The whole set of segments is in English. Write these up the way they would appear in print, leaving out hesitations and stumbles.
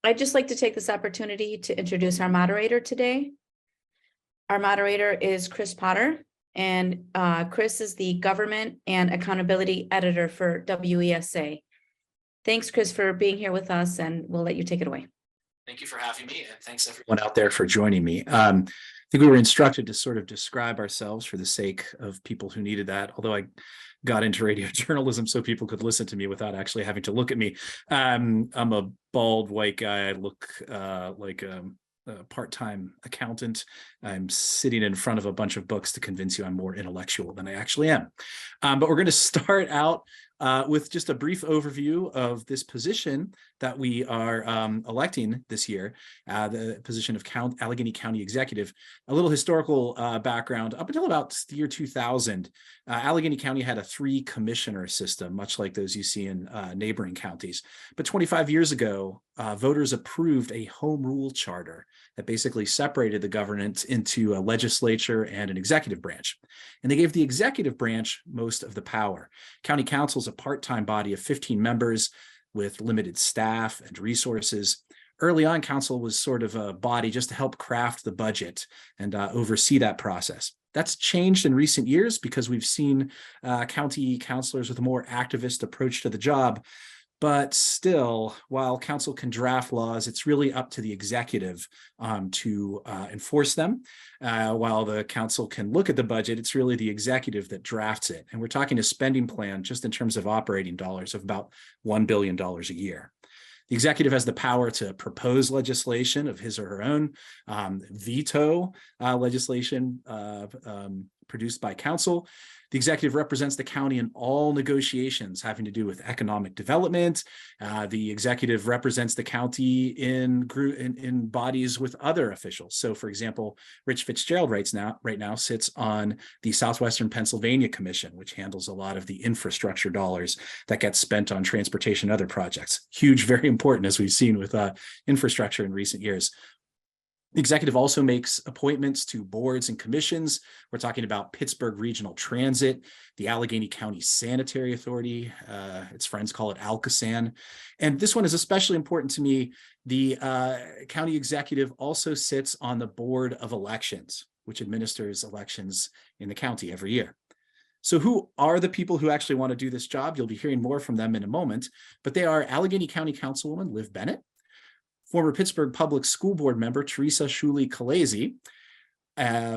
I'd just like to take this opportunity to introduce our moderator today. Our moderator is Chris Potter, and Chris is the Government and Accountability Editor for WESA. Thanks, Chris, for being here with us, and we'll let you take it away. Thank you for having me, and thanks everyone out there for joining me. I think we were instructed to sort of describe ourselves for the sake of people who needed that, although I got into radio journalism so people could listen to me without actually having to look at me. I'm a bald white guy. I look like a part-time accountant. I'm sitting in front of a bunch of books to convince you I'm more intellectual than I actually am. But we're going to start out with just a brief overview of this position that we are electing this year, the position of Allegheny County Executive. A little historical background. Up until about the year 2000, Allegheny County had a 3-commissioner system, much like those you see in neighboring counties. But 25 years ago, voters approved a home rule charter that basically separated the government into a legislature and an executive branch. And they gave the executive branch most of the power. County council is a part-time body of 15 members with limited staff and resources. Early on, council was sort of a body just to help craft the budget and oversee that process. That's changed in recent years because we've seen county councilors with a more activist approach to the job. But still, while council can draft laws, it's really up to the executive to enforce them. While the council can look at the budget, it's really the executive that drafts it. And we're talking a spending plan just in terms of operating dollars of about $1 billion a year. The executive has the power to propose legislation of his or her own, veto legislation produced by council. The executive represents the county in all negotiations having to do with economic development. The executive represents the county in bodies with other officials. So, for example, Rich Fitzgerald right now sits on the Southwestern Pennsylvania Commission, which handles a lot of the infrastructure dollars that get spent on transportation and other projects. Huge, very important, as we've seen with infrastructure in recent years. The executive also makes appointments to boards and commissions. We're talking about Pittsburgh Regional Transit, the Allegheny County Sanitary Authority. Its friends call it ALCASAN. And this one is especially important to me. The county executive also sits on the Board of Elections, which administers elections in the county every year. So who are the people who actually want to do this job? You'll be hearing more from them in a moment, but they are Allegheny County Councilwoman Liv Bennett, former Pittsburgh Public School Board member Teresa Shuley-Kalezi,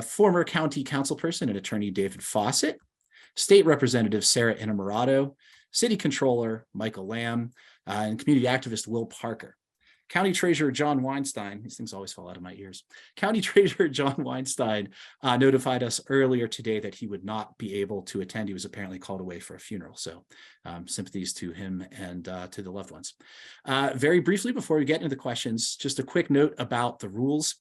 former county councilperson and attorney David Fawcett, state representative Sarah Innamorato, city controller Michael Lamb, and community activist Will Parker. County Treasurer John Weinstein, these things always fall out of my ears. County Treasurer John Weinstein notified us earlier today that he would not be able to attend. He was apparently called away for a funeral. So sympathies to him and to the loved ones. Very briefly, before we get into the questions, just a quick note about the rules.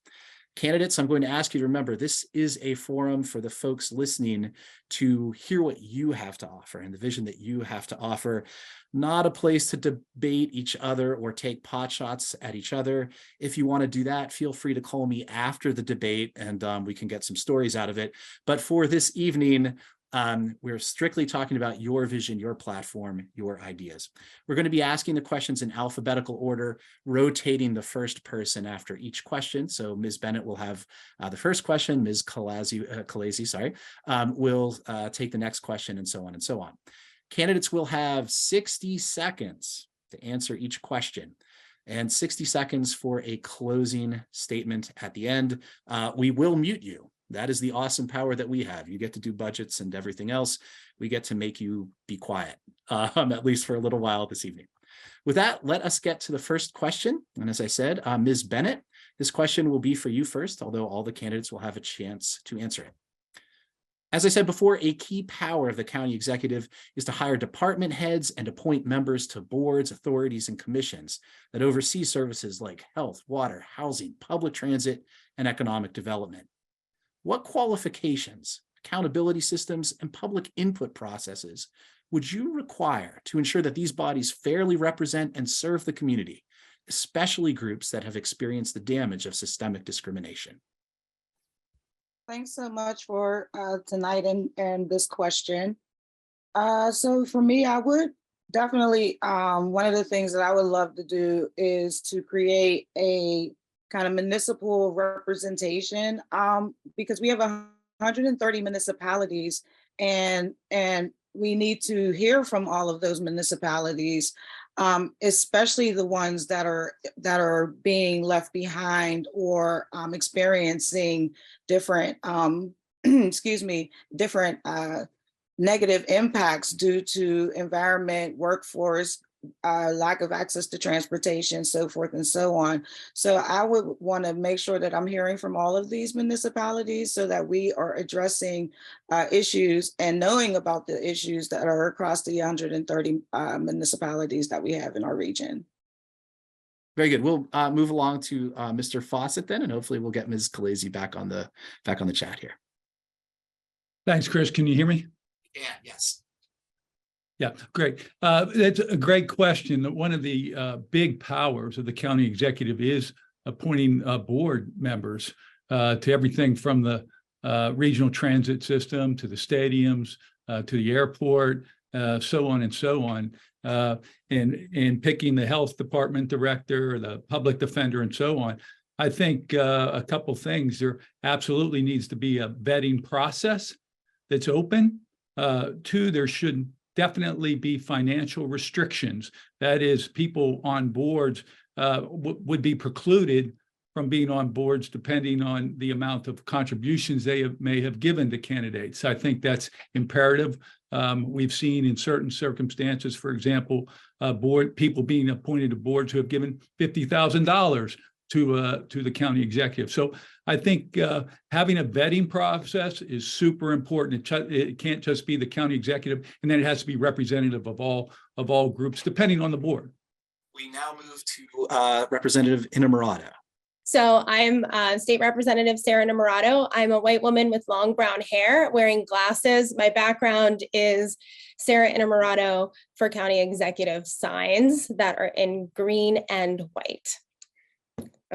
Candidates, I'm going to ask you to remember, this is a forum for the folks listening to hear what you have to offer and the vision that you have to offer, not a place to debate each other or take pot shots at each other. If you want to do that, feel free to call me after the debate and we can get some stories out of it. But for this evening, we're strictly talking about your vision, your platform, your ideas. We're going to be asking the questions in alphabetical order, rotating the first person after each question. So Ms. Bennett will have the first question, Ms. Kalezi, will take the next question, and so on and so on. Candidates will have 60 seconds to answer each question and 60 seconds for a closing statement at the end. We will mute you. That is the awesome power that we have. You get to do budgets and everything else. We get to make you be quiet, at least for a little while this evening. With that, let us get to the first question. And as I said, Ms. Bennett, this question will be for you first, although all the candidates will have a chance to answer it. As I said before, a key power of the county executive is to hire department heads and appoint members to boards, authorities, and commissions that oversee services like health, water, housing, public transit, and economic development. What qualifications, accountability systems, and public input processes would you require to ensure that these bodies fairly represent and serve the community, especially groups that have experienced the damage of systemic discrimination? Thanks so much for tonight and this question. So for me, I would Definitely. One of the things that I would love to do is to create a kind of municipal representation, because we have 130 municipalities, and we need to hear from all of those municipalities, especially the ones that are being left behind or experiencing different excuse me, different negative impacts due to environment, workforce, lack of access to transportation, so forth and so on. So I would want to make sure that I'm hearing from all of these municipalities so that we are addressing issues and knowing about the issues that are across the 130 municipalities that we have in our region. Very good. We'll move along to Mr. Fawcett then, and hopefully we'll get Ms. Khaleesi back on the chat here. Thanks, Chris. Can you hear me? Yeah, yes. Yeah, great. That's a great question. One of the big powers of the county executive is appointing board members to everything from the regional transit system to the stadiums to the airport, so on and so on, and picking the health department director, the public defender, and so on. I think a couple things. There absolutely needs to be a vetting process that's open. Two, there should definitely be financial restrictions. That is, people on boards would be precluded from being on boards depending on the amount of contributions they may have given to candidates. I think that's imperative. We've seen in certain circumstances, for example, people being appointed to boards who have given $50,000 to the county executive. So I think having a vetting process is super important. It can't just be the county executive, and then it has to be representative of all groups, depending on the board. We now move to Representative Innamorato. So I'm State Representative Sarah Innamorato. I'm a white woman with long brown hair wearing glasses. My background is Sarah Innamorato for county executive signs that are in green and white.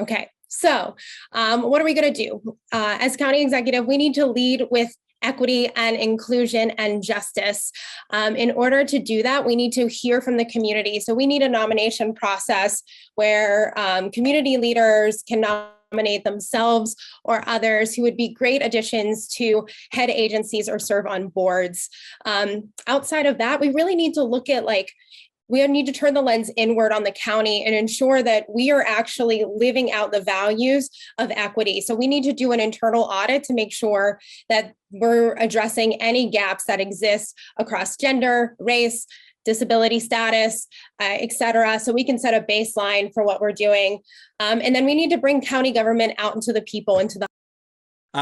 Okay, so what are we going to do? As county executive, we need to lead with equity and inclusion and justice. In order to do that, we need to hear from the community. So we need a nomination process where community leaders can nominate themselves or others who would be great additions to head agencies or serve on boards. Outside of that, we really need to look at we need to turn the lens inward on the county and ensure that we are actually living out the values of equity. So we need to do an internal audit to make sure that we're addressing any gaps that exist across gender, race, disability status, et cetera, so we can set a baseline for what we're doing. And then we need to bring county government out into the people, into the.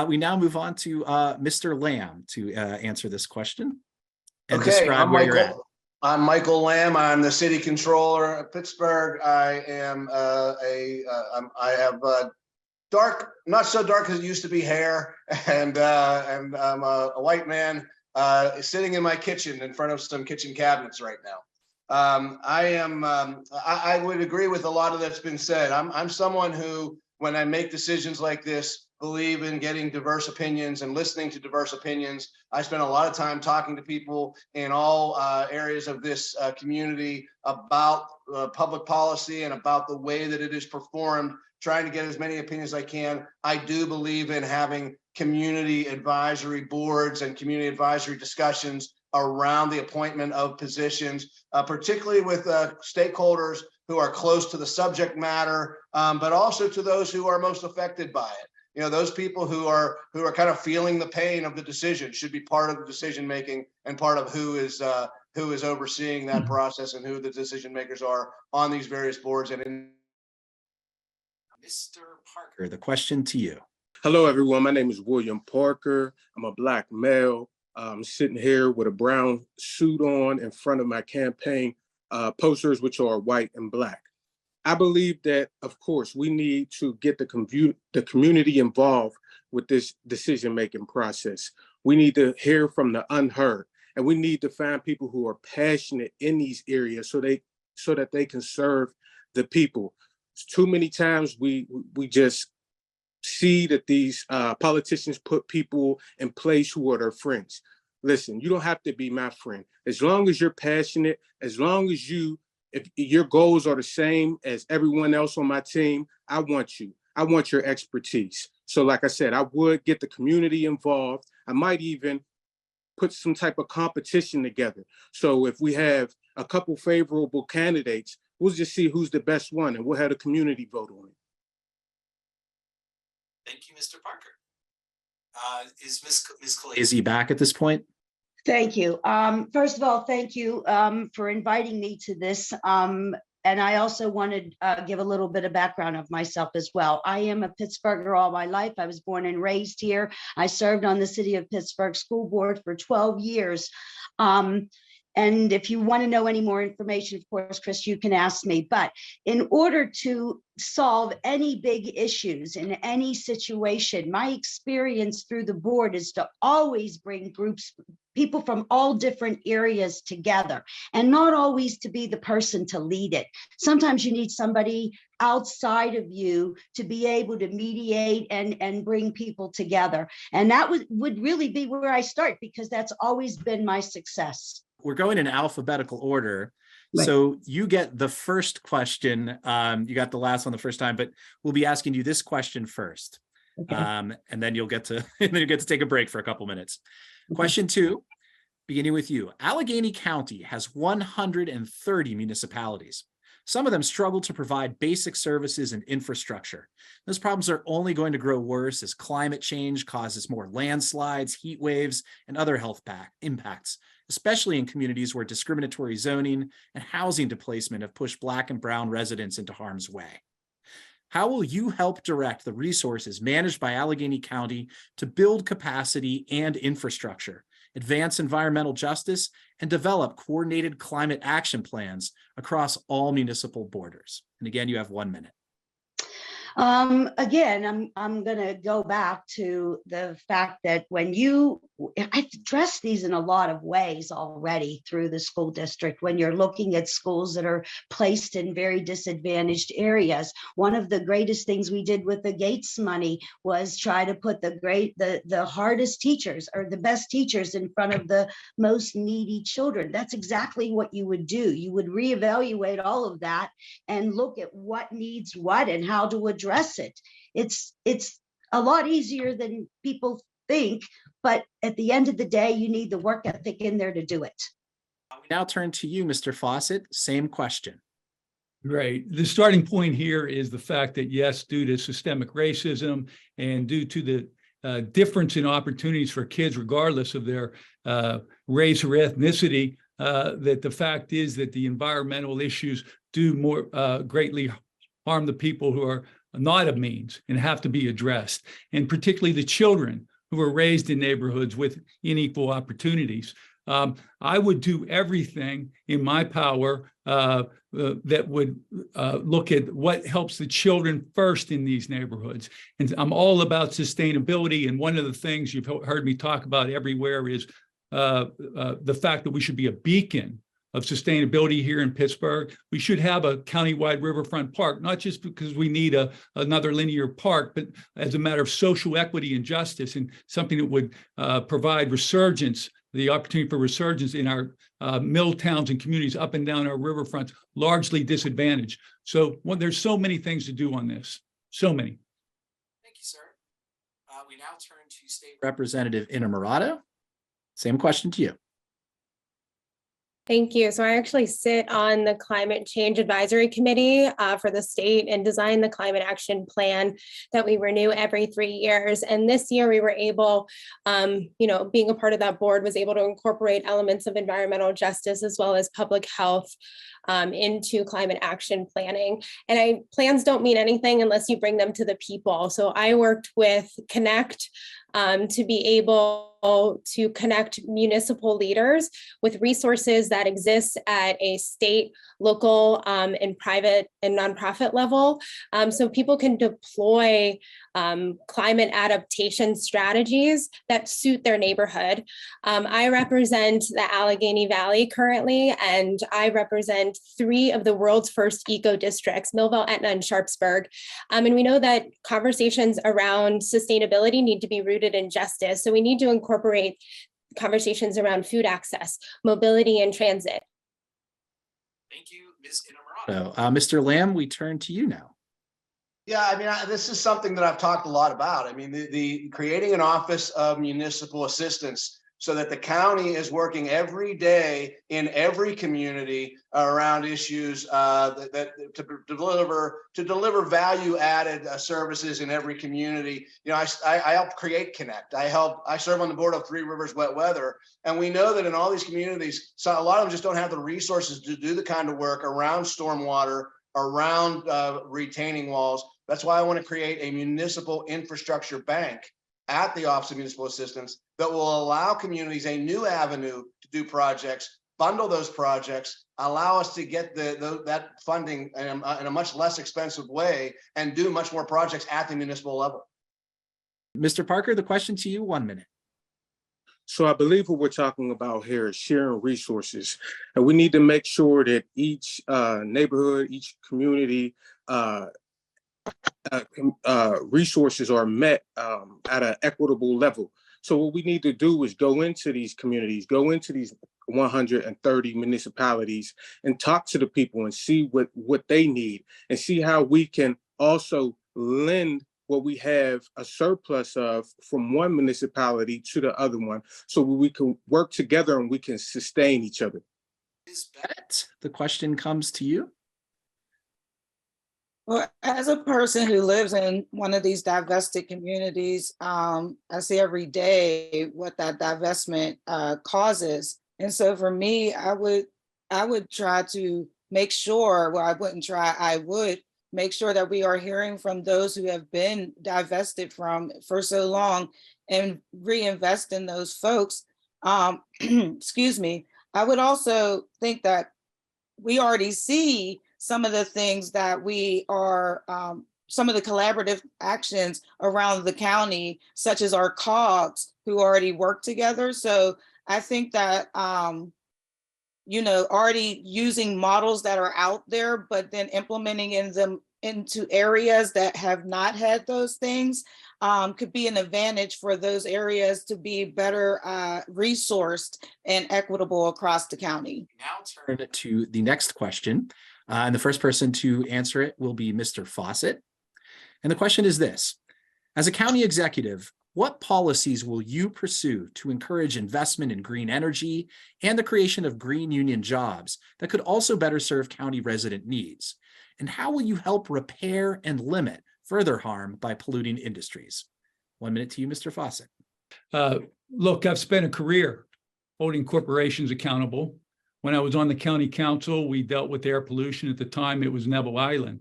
We now move on to Mr. Lamb to answer this question and Okay, describe where you're at. I'm Michael Lamb. I'm the city controller of Pittsburgh. I am I have dark, not so dark as it used to be, hair, and I'm a white man sitting in my kitchen in front of some kitchen cabinets right now. I would agree with a lot of that's been said. I'm someone who, when I make decisions like this, believe in getting diverse opinions and listening to diverse opinions. I spend a lot of time talking to people in all areas of this community about public policy and about the way that it is performed, trying to get as many opinions as I can. I do believe in having community advisory boards and community advisory discussions around the appointment of positions, particularly with stakeholders who are close to the subject matter, but also to those who are most affected by it. You know, those people who are kind of feeling the pain of the decision should be part of the decision making and part of who is overseeing that process and who the decision makers are on these various boards. And Mr. Parker, the question to you. Hello, everyone. My name is William Parker. I'm a Black male. I'm sitting here with a brown suit on in front of my campaign posters, which are white and Black. I believe that, of course, we need to get the community involved with this decision-making process. We need to hear from the unheard, and we need to find people who are passionate in these areas so that they can serve the people. Too many times we just see that these politicians put people in place who are their friends. listen, you don't have to be my friend. As long as you're passionate, as long as if your goals are the same as everyone else on my team, I want you. I want your expertise. So like I said, I would get the community involved. I might even put some type of competition together. So if we have a couple favorable candidates, we'll just see who's the best one and we'll have a community vote on it. Thank you, Mr. Parker. Is Ms. Khaleesi back at this point? Thank you. First of all, thank you for inviting me to this. And I also wanted to give a little bit of background of myself as well. I am a Pittsburgher all my life. I was born and raised here. I served on the City of Pittsburgh School Board for 12 years. And if you want to know any more information, of course, Chris, you can ask me. But in order to solve any big issues in any situation, my experience through the board is to always bring people from all different areas together, and not always to be the person to lead it. Sometimes you need somebody outside of you to be able to mediate and bring people together. And that would really be where I start, because that's always been my success. We're going in alphabetical order. Right. So you get the first question. You got the last one the first time, but we'll be asking you this question first. Okay. And then you'll get to take a break for a couple minutes. Okay. Question 2, beginning with you. Allegheny County has 130 municipalities. Some of them struggle to provide basic services and infrastructure. Those problems are only going to grow worse as climate change causes more landslides, heat waves, and other health impacts, especially in communities where discriminatory zoning and housing displacement have pushed Black and Brown residents into harm's way. How will you help direct the resources managed by Allegheny County to build capacity and infrastructure, advance environmental justice, and develop coordinated climate action plans across all municipal borders? And again, you have 1 minute. Again, I'm going to go back to the fact that I've addressed these in a lot of ways already through the school district. When you're looking at schools that are placed in very disadvantaged areas, one of the greatest things we did with the Gates money was try to put the hardest teachers or the best teachers in front of the most needy children. That's exactly what you would do. You would reevaluate all of that and look at what needs what and how to address it. It's a lot easier than people think, but at the end of the day, you need the work ethic in there to do it. We now turn to you, Mr. Fawcett. Same question. Great. The starting point here is the fact that, yes, due to systemic racism and due to the difference in opportunities for kids, regardless of their race or ethnicity, that the fact is that the environmental issues do more greatly harm the people who are not of means and have to be addressed, and particularly the children who are raised in neighborhoods with unequal opportunities. I would do everything in my power that would look at what helps the children first in these neighborhoods. And I'm all about sustainability. And one of the things you've heard me talk about everywhere is the fact that we should be a beacon of sustainability here in Pittsburgh. We should have a countywide riverfront park, not just because we need another linear park, but as a matter of social equity and justice, and something that would provide resurgence, the opportunity for resurgence in our mill towns and communities up and down our riverfronts, largely disadvantaged. So there's so many things to do on this, so many. Thank you, sir. We now turn to State Representative Innamorato. Same question to you. Thank you. So I actually sit on the Climate Change Advisory Committee for the state and design the climate action plan that we renew every 3 years. And this year we were able, being a part of that board, was able to incorporate elements of environmental justice as well as public health into climate action planning. And plans don't mean anything unless you bring them to the people. So I worked with Connect to be able to connect municipal leaders with resources that exist at a state, local, and private and nonprofit level, so people can deploy climate adaptation strategies that suit their neighborhood. I represent the Allegheny Valley currently, and I represent 3 of the world's first eco districts, Millville, Etna, and Sharpsburg. And we know that conversations around sustainability need to be rooted in justice. So we need to incorporate conversations around food access, mobility and transit. Thank you, Ms. Inamorado. Mr. Lamb, we turn to you now. Yeah, I mean, this is something that I've talked a lot about. I mean, the creating an office of municipal assistance so that the county is working every day in every community around issues to deliver value added services in every community. You know, I help create Connect. I serve on the board of Three Rivers Wet Weather, and we know that in all these communities, so a lot of them just don't have the resources to do the kind of work around stormwater, around retaining walls. That's why I want to create a municipal infrastructure bank at the Office of Municipal Assistance that will allow communities a new avenue to do projects, bundle those projects, allow us to get that funding in a much less expensive way and do much more projects at the municipal level. Mr. Parker, the question to you, 1 minute. So I believe what we're talking about here is sharing resources, and we need to make sure that each neighborhood, each community resources are met at an equitable level. So what we need to do is go into these communities, go into these 130 municipalities and talk to the people and see what they need and see how we can also lend what we have a surplus of from one municipality to the other one, so we can work together and we can sustain each other. Ms. Bennett, the question comes to you. Well, as a person who lives in one of these divested communities, I see every day what that divestment causes. And so for me, I would try to make sure, well, I wouldn't try, I would make sure that we are hearing from those who have been divested from for so long and reinvest in those folks. Excuse me. I would also think that we already see some of the things that we are, some of the collaborative actions around the county, such as our COGS, who already work together. So I think that, you know, already using models that are out there, but then implementing in them into areas that have not had those things could be an advantage for those areas to be better resourced and equitable across the county. Now turn to the next question. And the first person to answer it will be Mr. Fawcett. And the question is this: as a county executive, what policies will you pursue to encourage investment in green energy and the creation of green union jobs that could also better serve county resident needs? And how will you help repair and limit further harm by polluting industries? 1 minute to you, Mr. Fawcett. Look, I've spent a career holding corporations accountable. When I was on the county council, we dealt with air pollution. At the time, it was Neville Island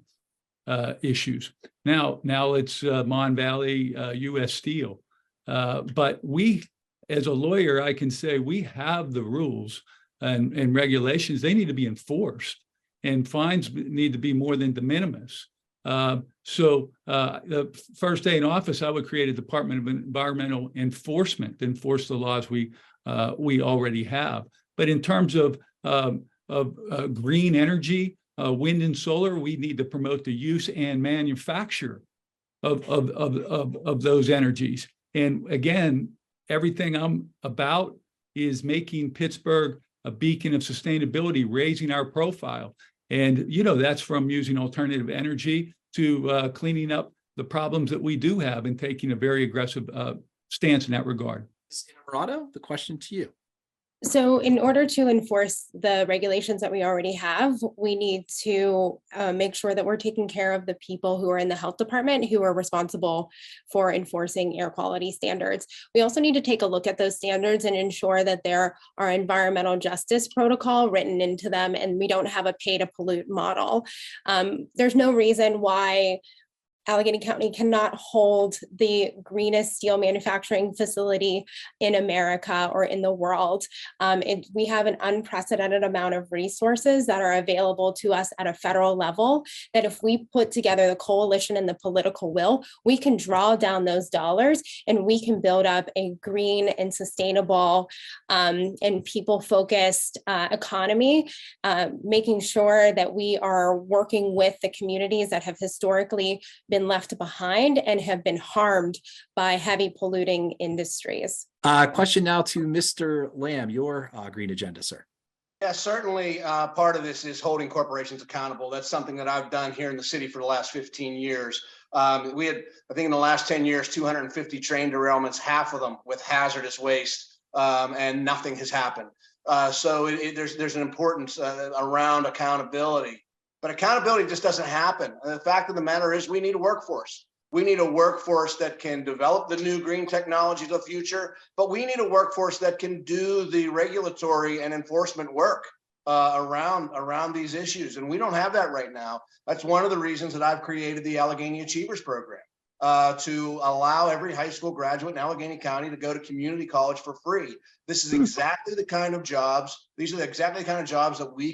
issues. Now it's Mon Valley, U.S. Steel. But we, as a lawyer, I can say we have the rules and regulations. They need to be enforced, and fines need to be more than de minimis. So the first day in office, I would create a Department of Environmental Enforcement to enforce the laws we already have. But in terms of green energy, wind and solar, we need to promote the use and manufacture of those energies. And again, everything I'm about is making Pittsburgh a beacon of sustainability, raising our profile. And, you know, that's from using alternative energy to cleaning up the problems that we do have and taking a very aggressive stance in that regard. Ms. Inamorado, the question to you. So in order to enforce the regulations that we already have, we need to make sure that we're taking care of the people who are in the health department who are responsible for enforcing air quality standards. We also need to take a look at those standards and ensure that there are environmental justice protocol written into them and we don't have a pay to pollute model. There's no reason why Allegheny County cannot hold the greenest steel manufacturing facility in America or in the world. We have an unprecedented amount of resources that are available to us at a federal level, that if we put together the coalition and the political will, we can draw down those dollars and we can build up a green and sustainable and people-focused economy, making sure that we are working with the communities that have historically been left behind and have been harmed by heavy polluting industries. Question now to Mr. Lamb, your green agenda, sir. Yeah, certainly part of this is holding corporations accountable. That's something that I've done here in the city for the last 15 years. We had, I think in the last 10 years, 250 train derailments, half of them with hazardous waste, and nothing has happened. So there's an importance around accountability, but accountability just doesn't happen. And the fact of the matter is we need a workforce. We need a workforce that can develop the new green technologies of the future, but we need a workforce that can do the regulatory and enforcement work around these issues. And we don't have that right now. That's one of the reasons that I've created the Allegheny Achievers Program to allow every high school graduate in Allegheny County to go to community college for free. This is exactly the kind of jobs. These are exactly the kind of jobs that we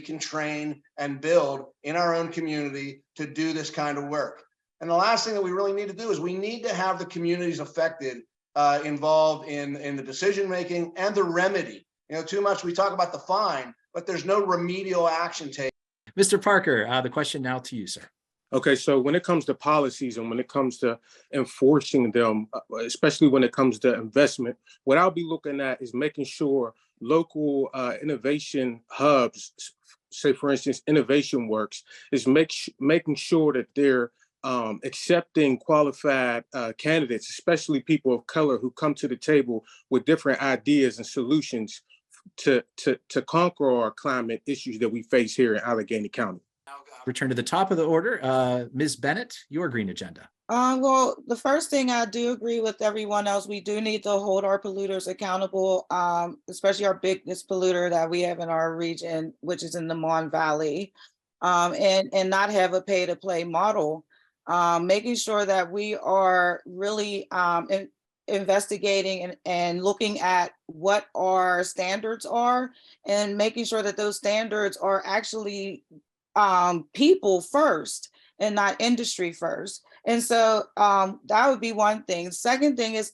can train and build in our own community to do this kind of work. And the last thing that we really need to do is we need to have the communities affected involved in the decision-making and the remedy. Too much we talk about the fine, but there's no remedial action taken. Mr. Parker, the question now to you, sir. Okay, so when it comes to policies and when it comes to enforcing them, especially when it comes to investment, what I'll be looking at is making sure local innovation hubs, say for instance, Innovation Works, is making sure that they're accepting qualified candidates, especially people of color who come to the table with different ideas and solutions to conquer our climate issues that we face here in Allegheny County. Return to the top of the order. Ms. Bennett, your green agenda. Well, the first thing, I do agree with everyone else. We do need to hold our polluters accountable, especially our biggest polluter that we have in our region, which is in the Mon Valley, and not have a pay-to-play model. Making sure that we are really investigating and looking at what our standards are, and making sure that those standards are actually people first and not industry first. And so that would be one thing. Second thing is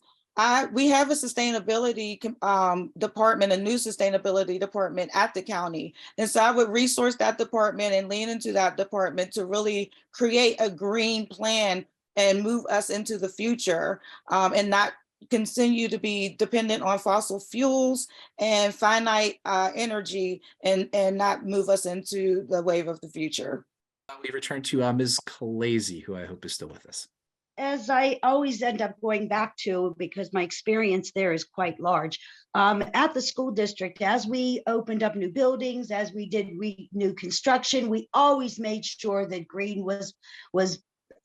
we have a sustainability department, a new sustainability department at the county. And so I would resource that department and lean into that department to really create a green plan and move us into the future, and not continue to be dependent on fossil fuels and finite energy, and not move us into the wave of the future. We return to Ms. Khalazy, who I hope is still with us. As I always end up going back to, because my experience there is quite large, at the school district, as we opened up new buildings, as we did new construction, we always made sure that green was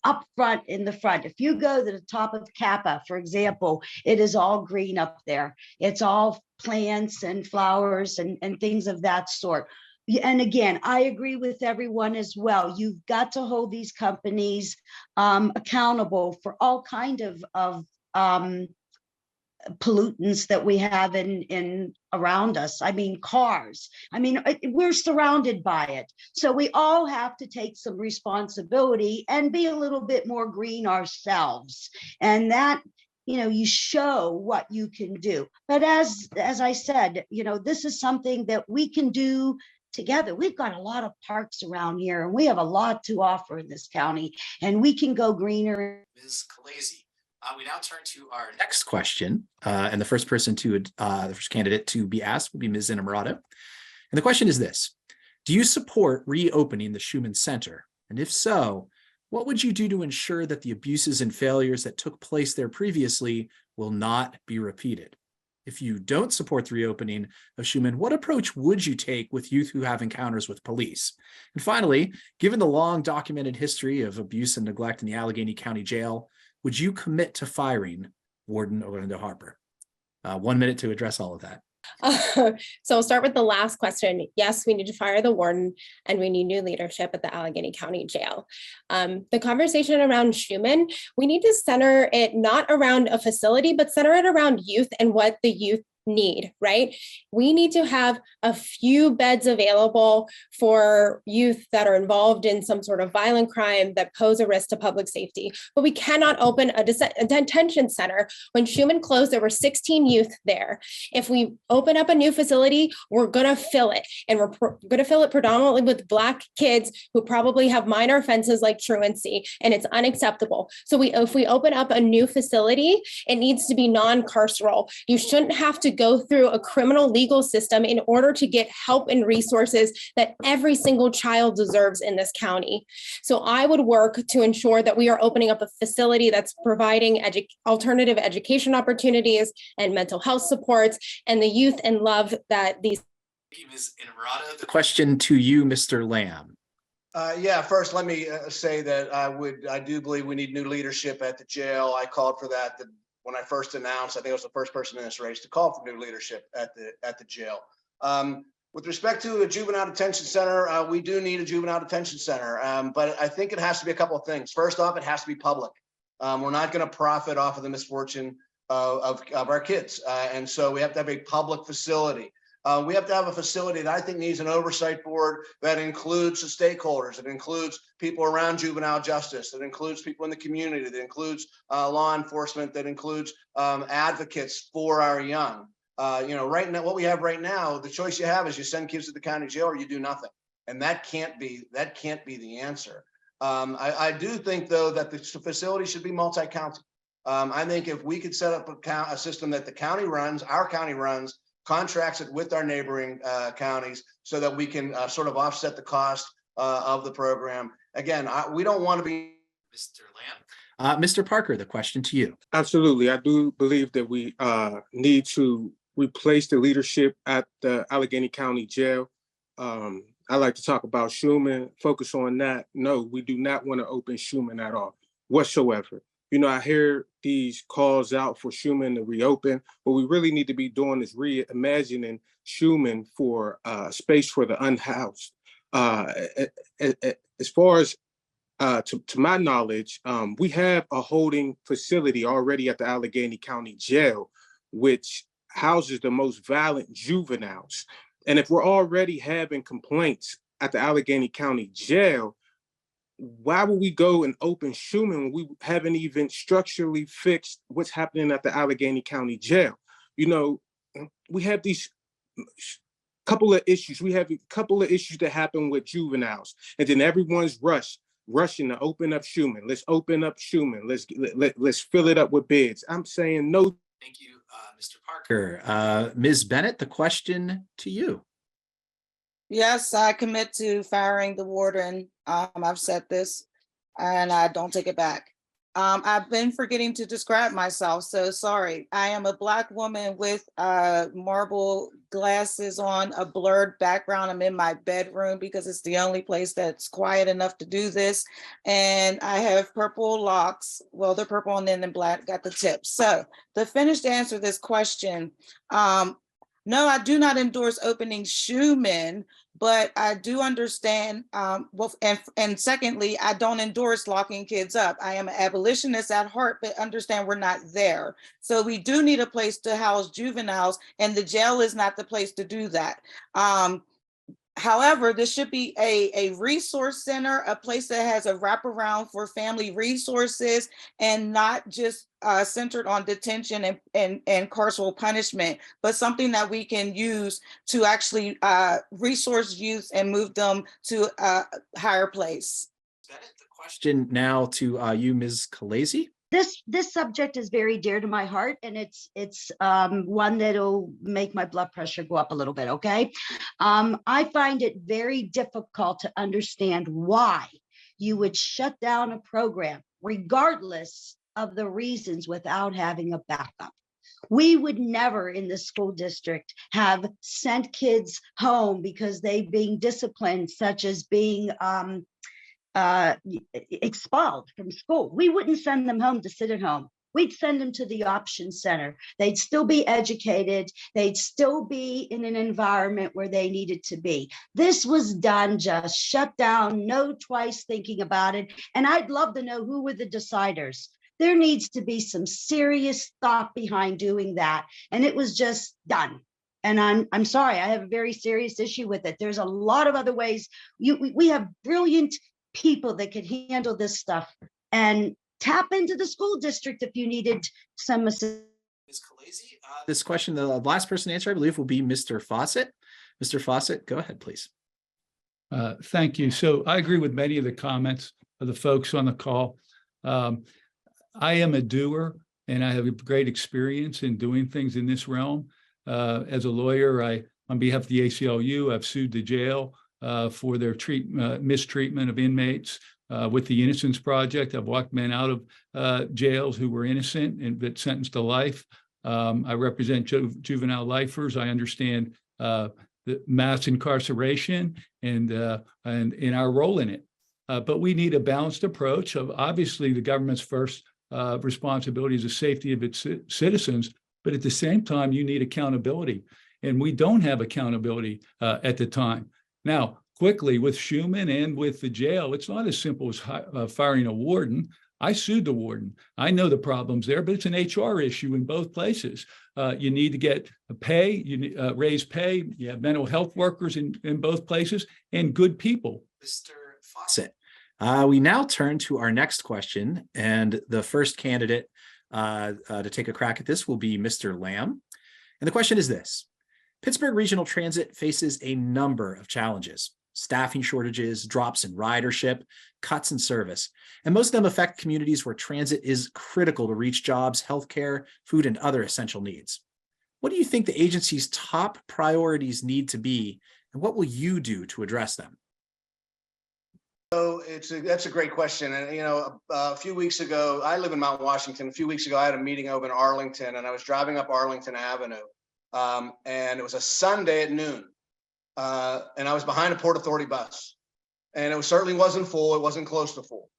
up front in the front. If you go to the top of Kappa, for example, it is all green up there. It's all plants and flowers and things of that sort. And again, I agree with everyone as well. You've got to hold these companies accountable for all kind of pollutants that we have in around us. I mean, cars. I mean, we're surrounded by it. So we all have to take some responsibility and be a little bit more green ourselves. And that, you show what you can do. But as I said, this is something that we can do together. We've got a lot of parks around here, and we have a lot to offer in this county, and we can go greener. Ms. Khalazy, we now turn to our next question, and the first candidate to be asked will be Ms. Inamorado. And the question is this: do you support reopening the Schumann Center? And if so, what would you do to ensure that the abuses and failures that took place there previously will not be repeated? If you don't support the reopening of Schumann, what approach would you take with youth who have encounters with police? And finally, given the long documented history of abuse and neglect in the Allegheny County Jail, would you commit to firing Warden Orlando Harper? 1 minute to address all of that. So I'll start with the last question. Yes, we need to fire the warden, and we need new leadership at the Allegheny County Jail. The conversation around Schumann, we need to center it not around a facility, but center it around youth and what the youth need, right? We need to have a few beds available for youth that are involved in some sort of violent crime that pose a risk to public safety. But we cannot open a detention center. When Schumann closed, there were 16 youth there. If we open up a new facility, we're gonna fill it. And we're gonna fill it predominantly with Black kids who probably have minor offenses like truancy, and it's unacceptable. So if we open up a new facility, it needs to be non-carceral. You shouldn't have to go through a criminal legal system in order to get help and resources that every single child deserves in this county. So I would work to ensure that we are opening up a facility that's providing alternative education opportunities and mental health supports and the youth and love that these. Ms. Inamorata, the question to you, Mr. Lamb. Yeah, first, let me say that I do believe we need new leadership at the jail. I called for that when I first announced. I think I was the first person in this race to call for new leadership at the jail. With respect to a juvenile detention center, we do need a juvenile detention center, but I think it has to be a couple of things. First off, it has to be public. We're not going to profit off of the misfortune of our kids, and so we have to have a public facility. We have to have a facility that I think needs an oversight board that includes the stakeholders, that includes people around juvenile justice, that includes people in the community, that includes law enforcement, that includes advocates for our young. Right now, what we have right now, the choice you have is you send kids to the county jail or you do nothing, and that can't be the answer. I do think, though, that the facility should be multi-county. I think if we could set up a system that the county runs, our county runs, contracts it with our neighboring counties so that we can sort of offset the cost of the program. Again, we don't want to be. Mr. Lamb. Mr. Parker, the question to you. Absolutely. I do believe that we need to replace the leadership at the Allegheny County Jail. I like to talk about Schumann, focus on that. No, we do not want to open Schumann at all whatsoever. I hear these calls out for Schumann to reopen. What we really need to be doing is reimagining Schumann for space for the unhoused. As far as to my knowledge, we have a holding facility already at the Allegheny County Jail, which houses the most violent juveniles. And if we're already having complaints at the Allegheny County Jail, why would we go and open Schumann when we haven't even structurally fixed what's happening at the Allegheny County Jail? We have these couple of issues. We have a couple of issues that happen with juveniles, and then everyone's rushing to open up Schumann. Let's open up Schumann. Let's fill it up with beds. I'm saying no. Thank you, Mr. Parker. Ms. Bennett, the question to you. Yes, I commit to firing the warden. I've said this and I don't take it back. I've been forgetting to describe myself, so sorry. I am a Black woman with marble glasses on, a blurred background. I'm in my bedroom because it's the only place that's quiet enough to do this. And I have purple locks. Well, they're purple and then Black, got the tips. So to finish to answer this question, no, I do not endorse opening Schumann, but I do understand, and secondly, I don't endorse locking kids up. I am an abolitionist at heart, but understand we're not there. So we do need a place to house juveniles, and the jail is not the place to do that. However, this should be a resource center, a place that has a wraparound for family resources and not just centered on detention and carceral punishment, but something that we can use to actually resource youth and move them to a higher place. The question now to you, Ms. Khalazy. This subject is very dear to my heart, and it's one that'll make my blood pressure go up a little bit, okay? I find it very difficult to understand why you would shut down a program, regardless of the reasons, without having a backup. We would never in the school district have sent kids home because they being disciplined, such as being expelled from school. We wouldn't send them home to sit at home. We'd send them to the option center. They'd still be educated. They'd still be in an environment where they needed to be. This was done, just shut down, no twice thinking about it. And I'd love to know who were the deciders. There needs to be some serious thought behind doing that. And it was just done. And I'm sorry, I have a very serious issue with it. There's a lot of other ways. We have brilliant people that could handle this stuff, and tap into the school district if you needed some assistance. Ms. Khaleesi, this question, the last person to answer, I believe, will be Mr. Fawcett. Mr. Fawcett, go ahead, please. Thank you. So I agree with many of the comments of the folks on the call. I am a doer, and I have a great experience in doing things in this realm. As a lawyer, on behalf of the ACLU, I've sued the jail for their mistreatment of inmates with the Innocence Project. I've walked men out of jails who were innocent and but sentenced to life. I represent juvenile lifers. I understand the mass incarceration and in our role in it. But we need a balanced approach of, obviously, the government's first responsibility is the safety of its citizens, but at the same time, you need accountability. And we don't have accountability at the time. Now, quickly, with Schumann and with the jail, it's not as simple as firing a warden. I sued the warden. I know the problems there, but it's an HR issue in both places. You need to get pay, you need, raise pay. You have mental health workers in both places and good people. Mr. Fawcett, we now turn to our next question, and the first candidate to take a crack at this will be Mr. Lamb. And the question is this: Pittsburgh Regional Transit faces a number of challenges: staffing shortages, drops in ridership, cuts in service, and most of them affect communities where transit is critical to reach jobs, healthcare, food, and other essential needs. What do you think the agency's top priorities need to be, and what will you do to address them? So that's a great question. And, you know, a few weeks ago, I live in Mount Washington. A few weeks ago, I had a meeting over in Arlington, and I was driving up Arlington Avenue. And it was a Sunday at noon. And I was behind a Port Authority bus. And it certainly wasn't full. It wasn't close to full.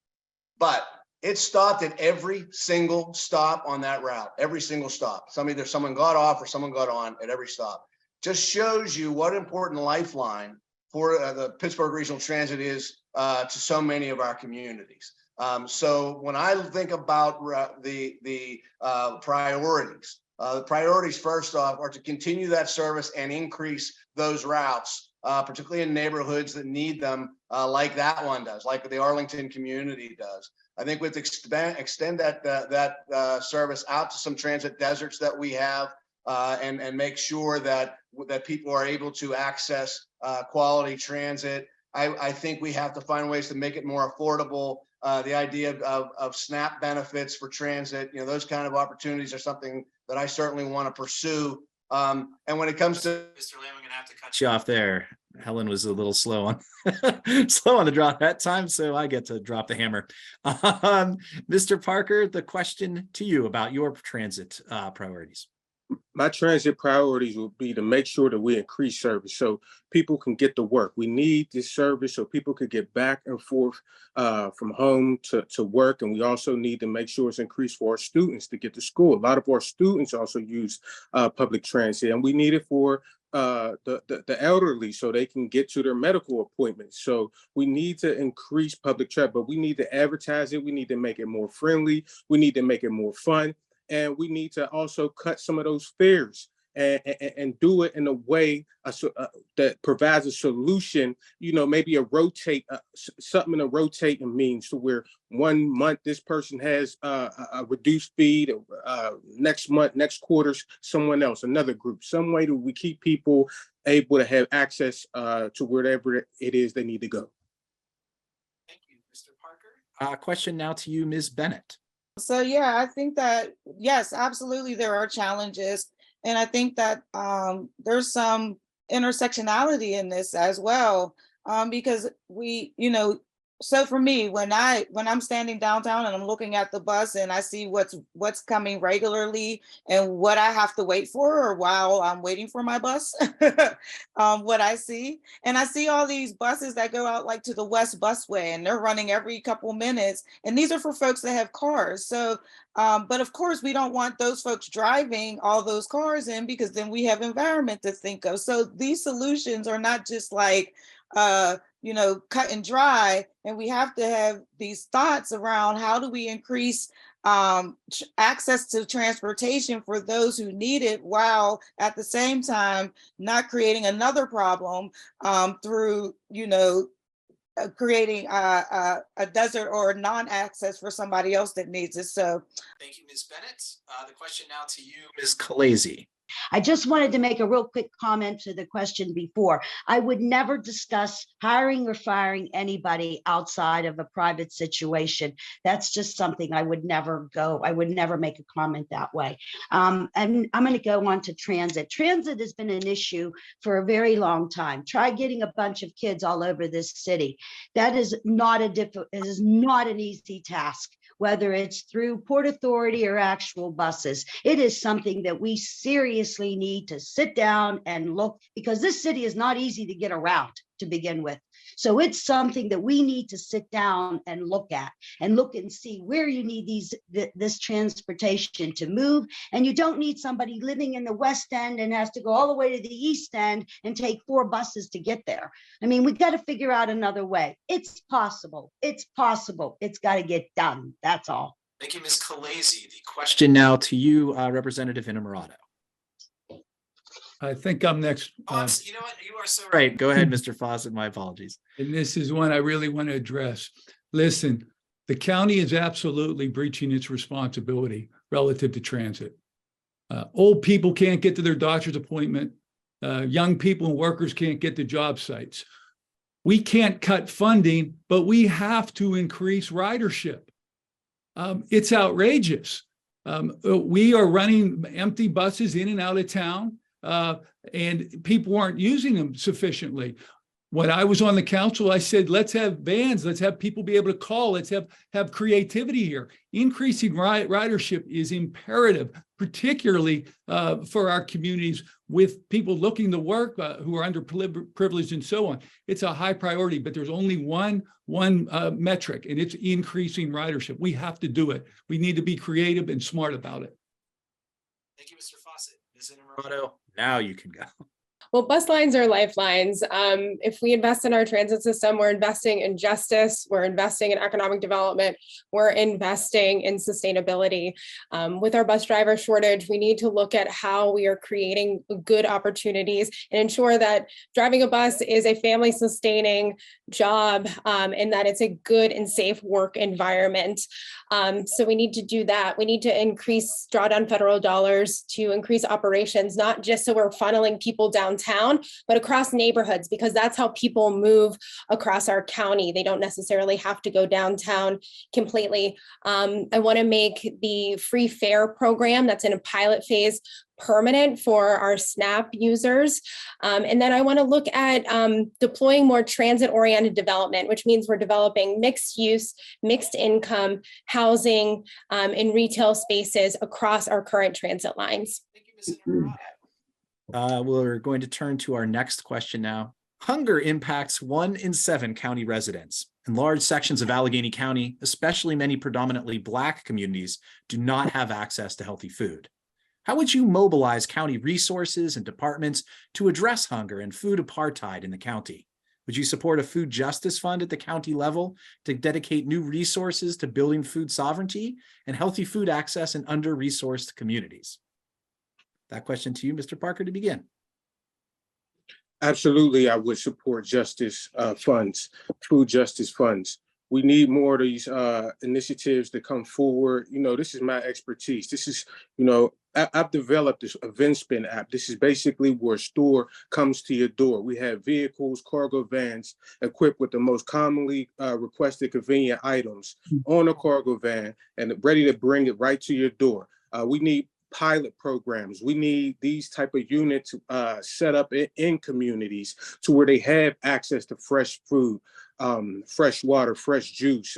But it stopped at every single stop on that route, every single stop. Either someone got off or someone got on at every stop. Just shows you what important lifeline for the Pittsburgh Regional Transit is to so many of our communities. So when I think about the priorities, the priorities first off are to continue that service and increase those routes, particularly in neighborhoods that need them, like that one does, like the Arlington community does. I think with extend that service out to some transit deserts that we have, and make sure that people are able to access quality transit. I think we have to find ways to make it more affordable. The idea of SNAP benefits for transit, you know, those kind of opportunities are something that I certainly want to pursue. And when it comes to Mr. Lamb, I'm going to have to cut you off there. Helen was a little slow on the drop that time, so I get to drop the hammer. Mr. Parker, the question to you about your transit priorities. My transit priorities will be to make sure that we increase service so people can get to work. We need this service so people could get back and forth from home to work. And we also need to make sure it's increased for our students to get to school. A lot of our students also use public transit, and we need it for the elderly so they can get to their medical appointments. So we need to increase public transit, but we need to advertise it. We need to make it more friendly. We need to make it more fun. And we need to also cut some of those fares and do it in a way that provides a solution, you know, maybe something in a rotating means to where 1 month this person has a reduced fee, next month, next quarter's someone else, another group, some way that we keep people able to have access to wherever it is they need to go. Thank you, Mr. Parker. Question now to you, Ms. Bennett. So yeah, I think that, yes, absolutely, there are challenges. And I think that there's some intersectionality in this as well, because we, you know, so for me, when I'm standing downtown and I'm looking at the bus and I see what's coming regularly and what I have to wait for, or while I'm waiting for my bus, what I see, and I see all these buses that go out like to the West Busway, and they're running every couple minutes, and these are for folks that have cars. So, but of course, we don't want those folks driving all those cars in, because then we have environment to think of. So these solutions are not just like, you know, cut and dry, and we have to have these thoughts around how do we increase access to transportation for those who need it, while at the same time not creating another problem through, creating a desert or non-access for somebody else that needs it. So Thank you, Ms. Bennett. The question now to you, Ms. Khalazy. I just wanted to make a real quick comment to the question before. I would never discuss hiring or firing anybody outside of a private situation. That's just something I would never make a comment that way. And I'm going to go on to transit. Transit has been an issue for a very long time. Try getting a bunch of kids all over this city. That is not an easy task, whether it's through Port Authority or actual buses. It is something that we seriously need to sit down and look, because this city is not easy to get around to begin with. So it's something that we need to sit down and look at and see where you need this transportation to move. And you don't need somebody living in the West End and has to go all the way to the East End and take 4 buses to get there. I mean, we've got to figure out another way. It's possible. It's possible. It's got to get done. That's all. Thank you, Ms. Khalazy. The question now to you, Representative Innamorato. I think I'm next. You know what? You are so right. Go ahead, Mr. Fawcett. My apologies. And this is one I really want to address. Listen, the county is absolutely breaching its responsibility relative to transit. Old people can't get to their doctor's appointment. Young people and workers can't get to job sites. We can't cut funding, but we have to increase ridership. It's outrageous. We are running empty buses in and out of town. And people aren't using them sufficiently. When I was on the council, I said, let's have vans, let's have people be able to call, let's have creativity here. Increasing ridership is imperative, particularly for our communities with people looking to work who are underprivileged and so on. It's a high priority, but there's only one metric, and it's increasing ridership. We have to do it. We need to be creative and smart about it. Thank you, Mr. Fawcett. Ms. Innamorato, now you can go. Well, bus lines are lifelines. If we invest in our transit system, we're investing in justice, we're investing in economic development, we're investing in sustainability. With our bus driver shortage, we need to look at how we are creating good opportunities and ensure that driving a bus is a family sustaining job and that it's a good and safe work environment. So we need to do that. We need to draw down federal dollars to increase operations, not just so we're funneling people downtown, but across neighborhoods, because that's how people move across our county. They don't necessarily have to go downtown completely. I want to make the free fare program that's in a pilot phase permanent for our SNAP users. And then I want to look at deploying more transit-oriented development, which means we're developing mixed use, mixed income, housing, and retail spaces across our current transit lines. Thank you, Ms. Innamorato. We're going to turn to our next question now. Hunger impacts 1 in 7 county residents. In large sections of Allegheny County, especially many predominantly Black communities, do not have access to healthy food. How would you mobilize county resources and departments to address hunger and food apartheid in the county? Would you support a food justice fund at the county level to dedicate new resources to building food sovereignty and healthy food access in under-resourced communities? That question to you, Mr. Parker, to begin. Absolutely, I would support justice funds, food justice funds. We need more of these initiatives to come forward. You know, this is my expertise. This is, you know, I've developed this event spin app. This is basically where a store comes to your door. We have vehicles, cargo vans equipped with the most commonly requested convenient items on a cargo van and ready to bring it right to your door. We need pilot programs. We need these type of units set up in communities to where they have access to fresh food, fresh water, fresh juice,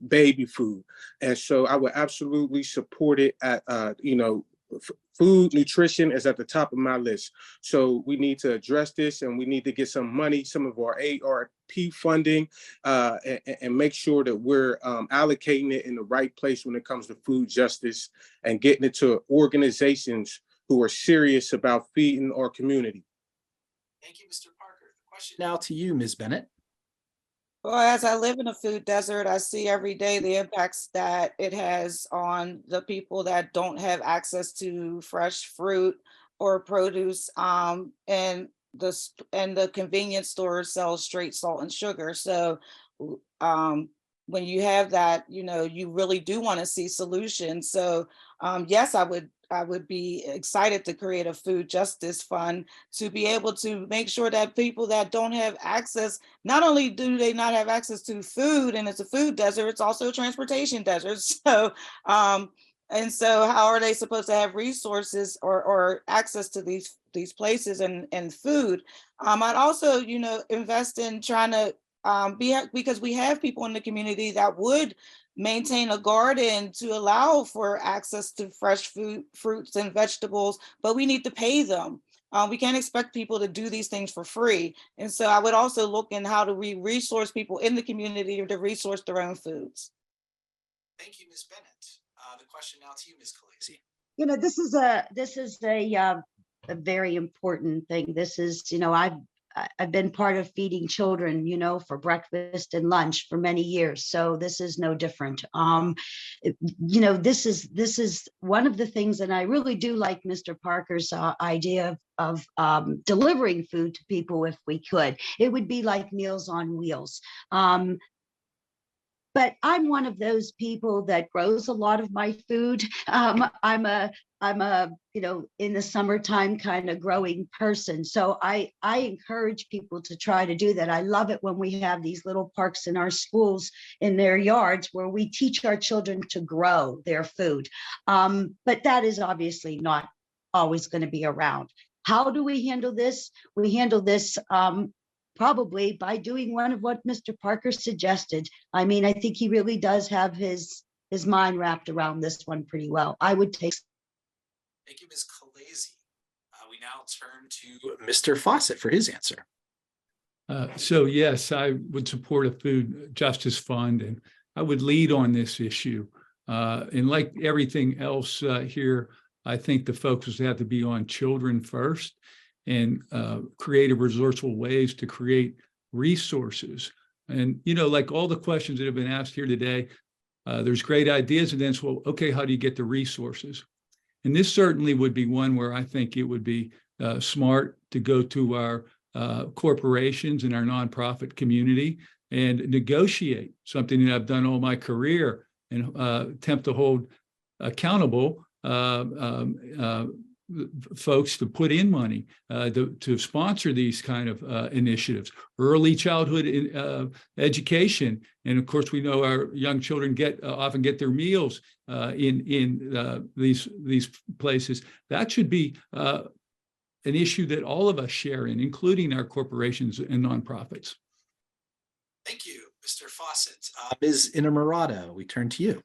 baby food. And so I would absolutely support it at, you know, food nutrition is at the top of my list. So we need to address this, and we need to get some money, some of our ARP funding, and make sure that we're allocating it in the right place when it comes to food justice and getting it to organizations who are serious about feeding our community. Thank you, Mr. Parker. The question now to you, Ms. Bennett. Well, as I live in a food desert, I see every day the impacts that it has on the people that don't have access to fresh fruit or produce. And the convenience stores sell straight salt and sugar. So um, when you have that, you really do want to see solutions. So yes, I would be excited to create a food justice fund to be able to make sure that people that don't have access, not only do they not have access to food and it's a food desert, it's also a transportation desert. So how are they supposed to have resources or access to these places and food? I'd also, invest in trying to because we have people in the community that would maintain a garden to allow for access to fresh food, fruits and vegetables, but we need to pay them. We can't expect people to do these things for free. And so I would also look in how do we resource people in the community to resource their own foods. Thank you, Ms. Bennett. The question now to you, Ms. Khaleesi. This is a very important thing. This is, I've been part of feeding children, for breakfast and lunch for many years. So this is no different. This is one of the things, and I really do like Mr. Parker's idea of delivering food to people if we could. It would be like Meals on Wheels. But I'm one of those people that grows a lot of my food. I'm a in the summertime kind of growing person. So I encourage people to try to do that. I love it when we have these little parks in our schools, in their yards, where we teach our children to grow their food. But that is obviously not always going to be around. How do we handle this? We handle this probably by doing one of what Mr. Parker suggested. I mean, I think he really does have his mind wrapped around this one pretty well. I would take. Thank you, Ms. Khaleesi. We now turn to Mr. Fawcett for his answer. So yes, I would support a food justice fund, and I would lead on this issue. And like everything else here, I think the focus would have to be on children first, and creative, resourceful ways to create resources. And, like all the questions that have been asked here today, there's great ideas, and then it's, well, okay, how do you get the resources? And this certainly would be one where I think it would be smart to go to our corporations and our nonprofit community and negotiate, something that I've done all my career, and attempt to hold accountable folks to put in money to sponsor these kind of initiatives. Early childhood education, and of course we know our young children often get their meals in these places. That should be an issue that all of us share in, including our corporations and nonprofits. Thank you, Mr. Fawcett. Ms. Inamorata, we turn to you.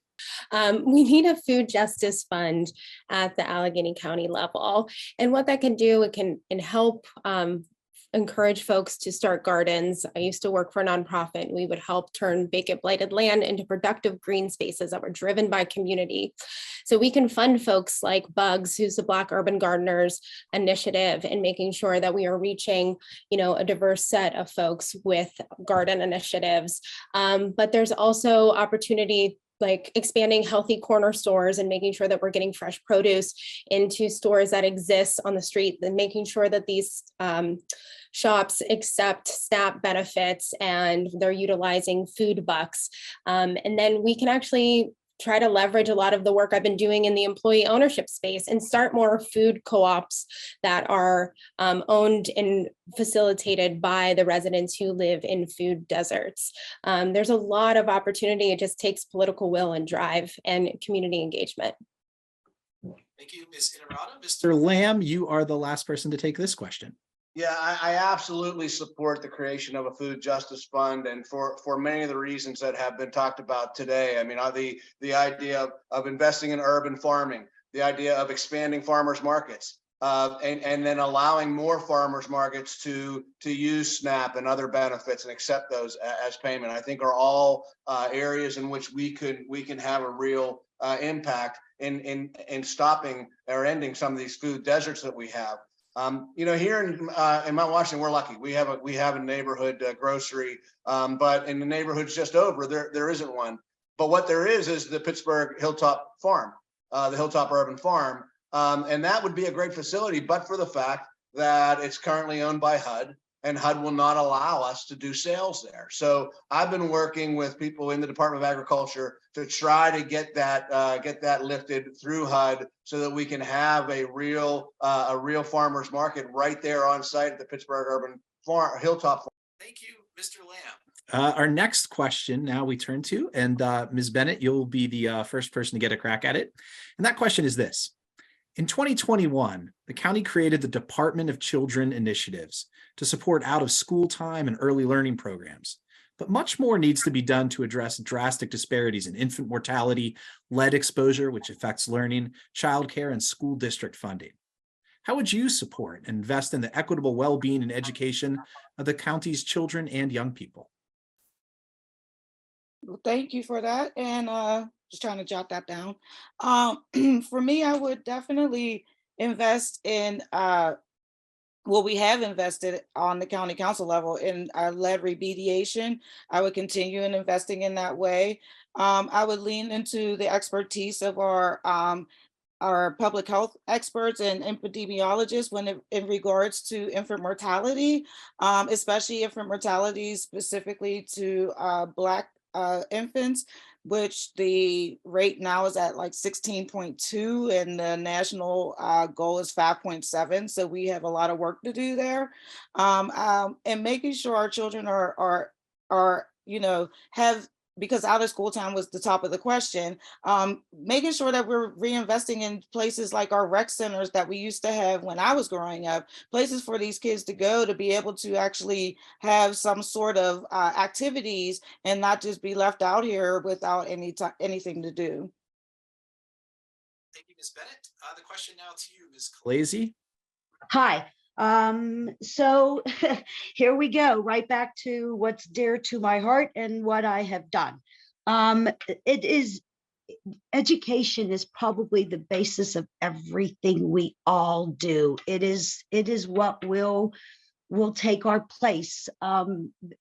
We need a food justice fund at the Allegheny County level. And what that can do, it can help encourage folks to start gardens. I used to work for a nonprofit, and we would help turn vacant, blighted land into productive green spaces that were driven by community. So we can fund folks like Bugs, who's the Black Urban Gardeners Initiative, and making sure that we are reaching, a diverse set of folks with garden initiatives. But there's also opportunity, like expanding healthy corner stores and making sure that we're getting fresh produce into stores that exist on the street, and making sure that these shops accept SNAP benefits and they're utilizing food bucks. And then we can actually try to leverage a lot of the work I've been doing in the employee ownership space and start more food co-ops that are owned and facilitated by the residents who live in food deserts. There's a lot of opportunity. It just takes political will and drive and community engagement. Thank you, Ms. Inamorata. Mr. Lamb, you are the last person to take this question. Yeah, I absolutely support the creation of a food justice fund, and for many of the reasons that have been talked about today. I mean, the idea of investing in urban farming, the idea of expanding farmers markets, and then allowing more farmers markets to use SNAP and other benefits and accept those as payment, I think are all areas in which we can have a real impact in stopping or ending some of these food deserts that we have. Here in Mount Washington, we're lucky. We have a neighborhood grocery, but in the neighborhoods just over, there isn't one. But what there is the Pittsburgh Hilltop Farm, the Hilltop Urban Farm, and that would be a great facility, but for the fact that it's currently owned by HUD, and HUD will not allow us to do sales there. So I've been working with people in the Department of Agriculture to try to get that lifted through HUD so that we can have a real farmers market right there on site at the Pittsburgh Urban Farm, Hilltop Farm. Thank you, Mr. Lamb. Our next question now we turn to, and Ms. Bennett, you'll be the first person to get a crack at it. And that question is this. In 2021, the county created the Department of Children Initiatives to support out of school time and early learning programs. But much more needs to be done to address drastic disparities in infant mortality, lead exposure, which affects learning, childcare, and school district funding. How would you support and invest in the equitable well-being and education of the county's children and young people? Well, thank you for that. And just trying to jot that down. For me, I would definitely invest in we have invested on the county council level in lead remediation. I would continue in investing in that way. I would lean into the expertise of our public health experts and epidemiologists in regards to infant mortality, especially infant mortality specifically to Black infants, which the rate now is at like 16.2 and the national goal is 5.7. So we have a lot of work to do there. And making sure our children are have, because out of school time was the top of the question, making sure that we're reinvesting in places like our rec centers that we used to have when I was growing up, places for these kids to go to be able to actually have some sort of activities and not just be left out here without anything to do. Thank you, Ms. Bennett. The question now to you, Ms. Khaleesi. Hi. So here we go, right back to what's dear to my heart and what I have done. Education is probably the basis of everything we all do. It is what will take our place.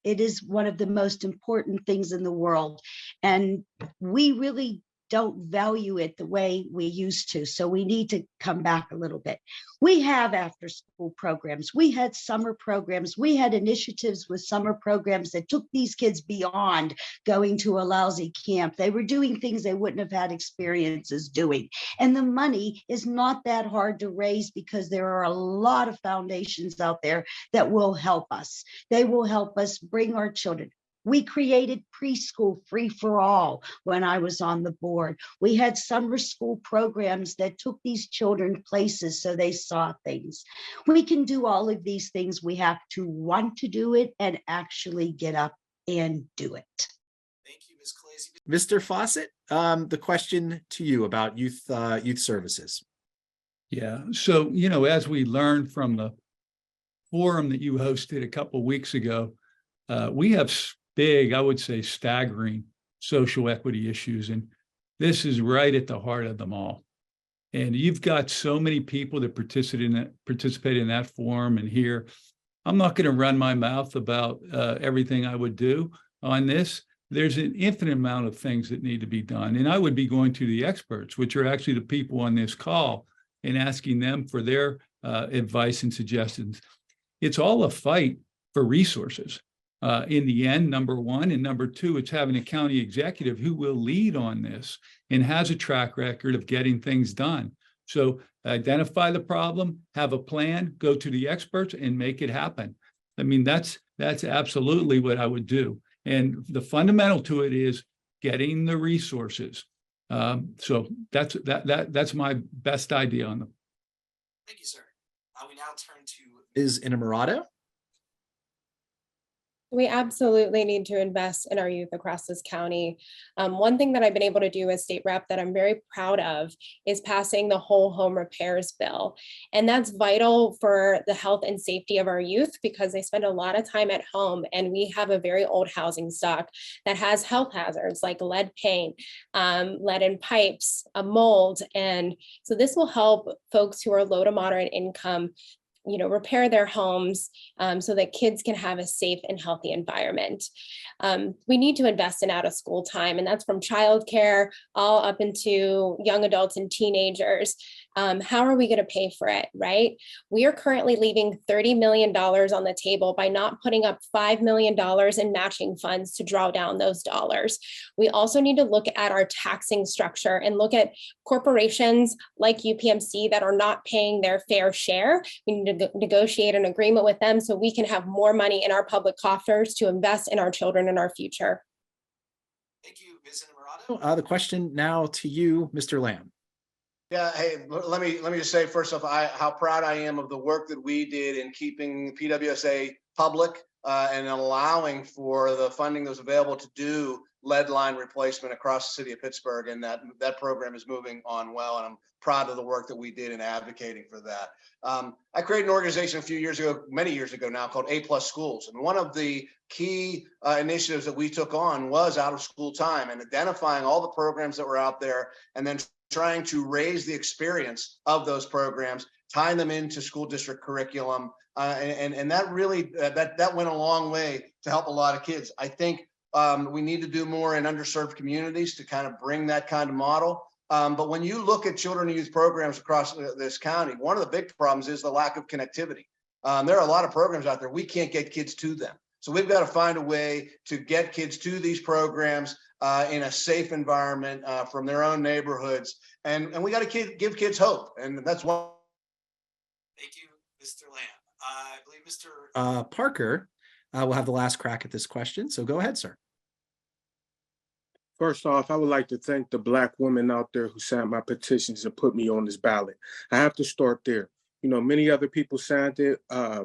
It is one of the most important things in the world, and we really don't value it the way we used to. So we need to come back a little bit. We have after school programs. We had summer programs. We had initiatives with summer programs that took these kids beyond going to a lousy camp. They were doing things they wouldn't have had experiences doing. And the money is not that hard to raise because there are a lot of foundations out there that will help us. They will help us bring our children. We created preschool free for all when I was on the board. We had summer school programs that took these children places so they saw things. We can do all of these things. We have to want to do it and actually get up and do it. Thank you, Ms. Khaleesi. Mr. Fawcett, the question to you about youth services. Yeah, so, as we learned from the forum that you hosted a couple of weeks ago, we have big, I would say, staggering social equity issues. And this is right at the heart of them all. And you've got so many people that participate in that forum and here. I'm not going to run my mouth about everything I would do on this. There's an infinite amount of things that need to be done. And I would be going to the experts, which are actually the people on this call, and asking them for their advice and suggestions. It's all a fight for resources. In the end, number one, and number two, it's having a county executive who will lead on this and has a track record of getting things done. So identify the problem, have a plan, go to the experts and make it happen. I mean, that's absolutely what I would do. And the fundamental to it is getting the resources. So that's my best idea on them. Thank you, sir. We now turn to Ms. Inamorado. We absolutely need to invest in our youth across this county. One thing that I've been able to do as state rep that I'm very proud of is passing the whole home repairs bill. And that's vital for the health and safety of our youth because they spend a lot of time at home and we have a very old housing stock that has health hazards like lead paint, lead in pipes, mold. And so this will help folks who are low to moderate income repair their homes so that kids can have a safe and healthy environment. We need to invest in out of school time, and that's from childcare all up into young adults and teenagers. How are we going to pay for it, right? We are currently leaving $30 million on the table by not putting up $5 million in matching funds to draw down those dollars. We also need to look at our taxing structure and look at corporations like UPMC that are not paying their fair share. We need to negotiate an agreement with them so we can have more money in our public coffers to invest in our children and our future. Thank you, Ms. Innamorato. The question now to you, Mr. Lamb. Yeah, hey, let me just say first off, how proud I am of the work that we did in keeping PWSA public and allowing for the funding that was available to do lead line replacement across the city of Pittsburgh, and that program is moving on well, and I'm proud of the work that we did in advocating for that. I created an organization a few years ago, many years ago now, called A+ Schools, and one of the key initiatives that we took on was out of school time and identifying all the programs that were out there, and then trying to raise the experience of those programs, tying them into school district curriculum, and that really that went a long way to help a lot of kids. I think we need to do more in underserved communities to kind of bring that kind of model. But when you look at children and youth programs across this county, one of the big problems is the lack of connectivity. There are a lot of programs out there, we can't get kids to them. So we've got to find a way to get kids to these programs in a safe environment from their own neighborhoods. And we got to give kids hope. And that's why. Thank you, Mr. Lamb. I believe Mr. Parker will have the last crack at this question. So go ahead, sir. First off, I would like to thank the Black women out there who signed my petitions and put me on this ballot. I have to start there. Many other people signed it,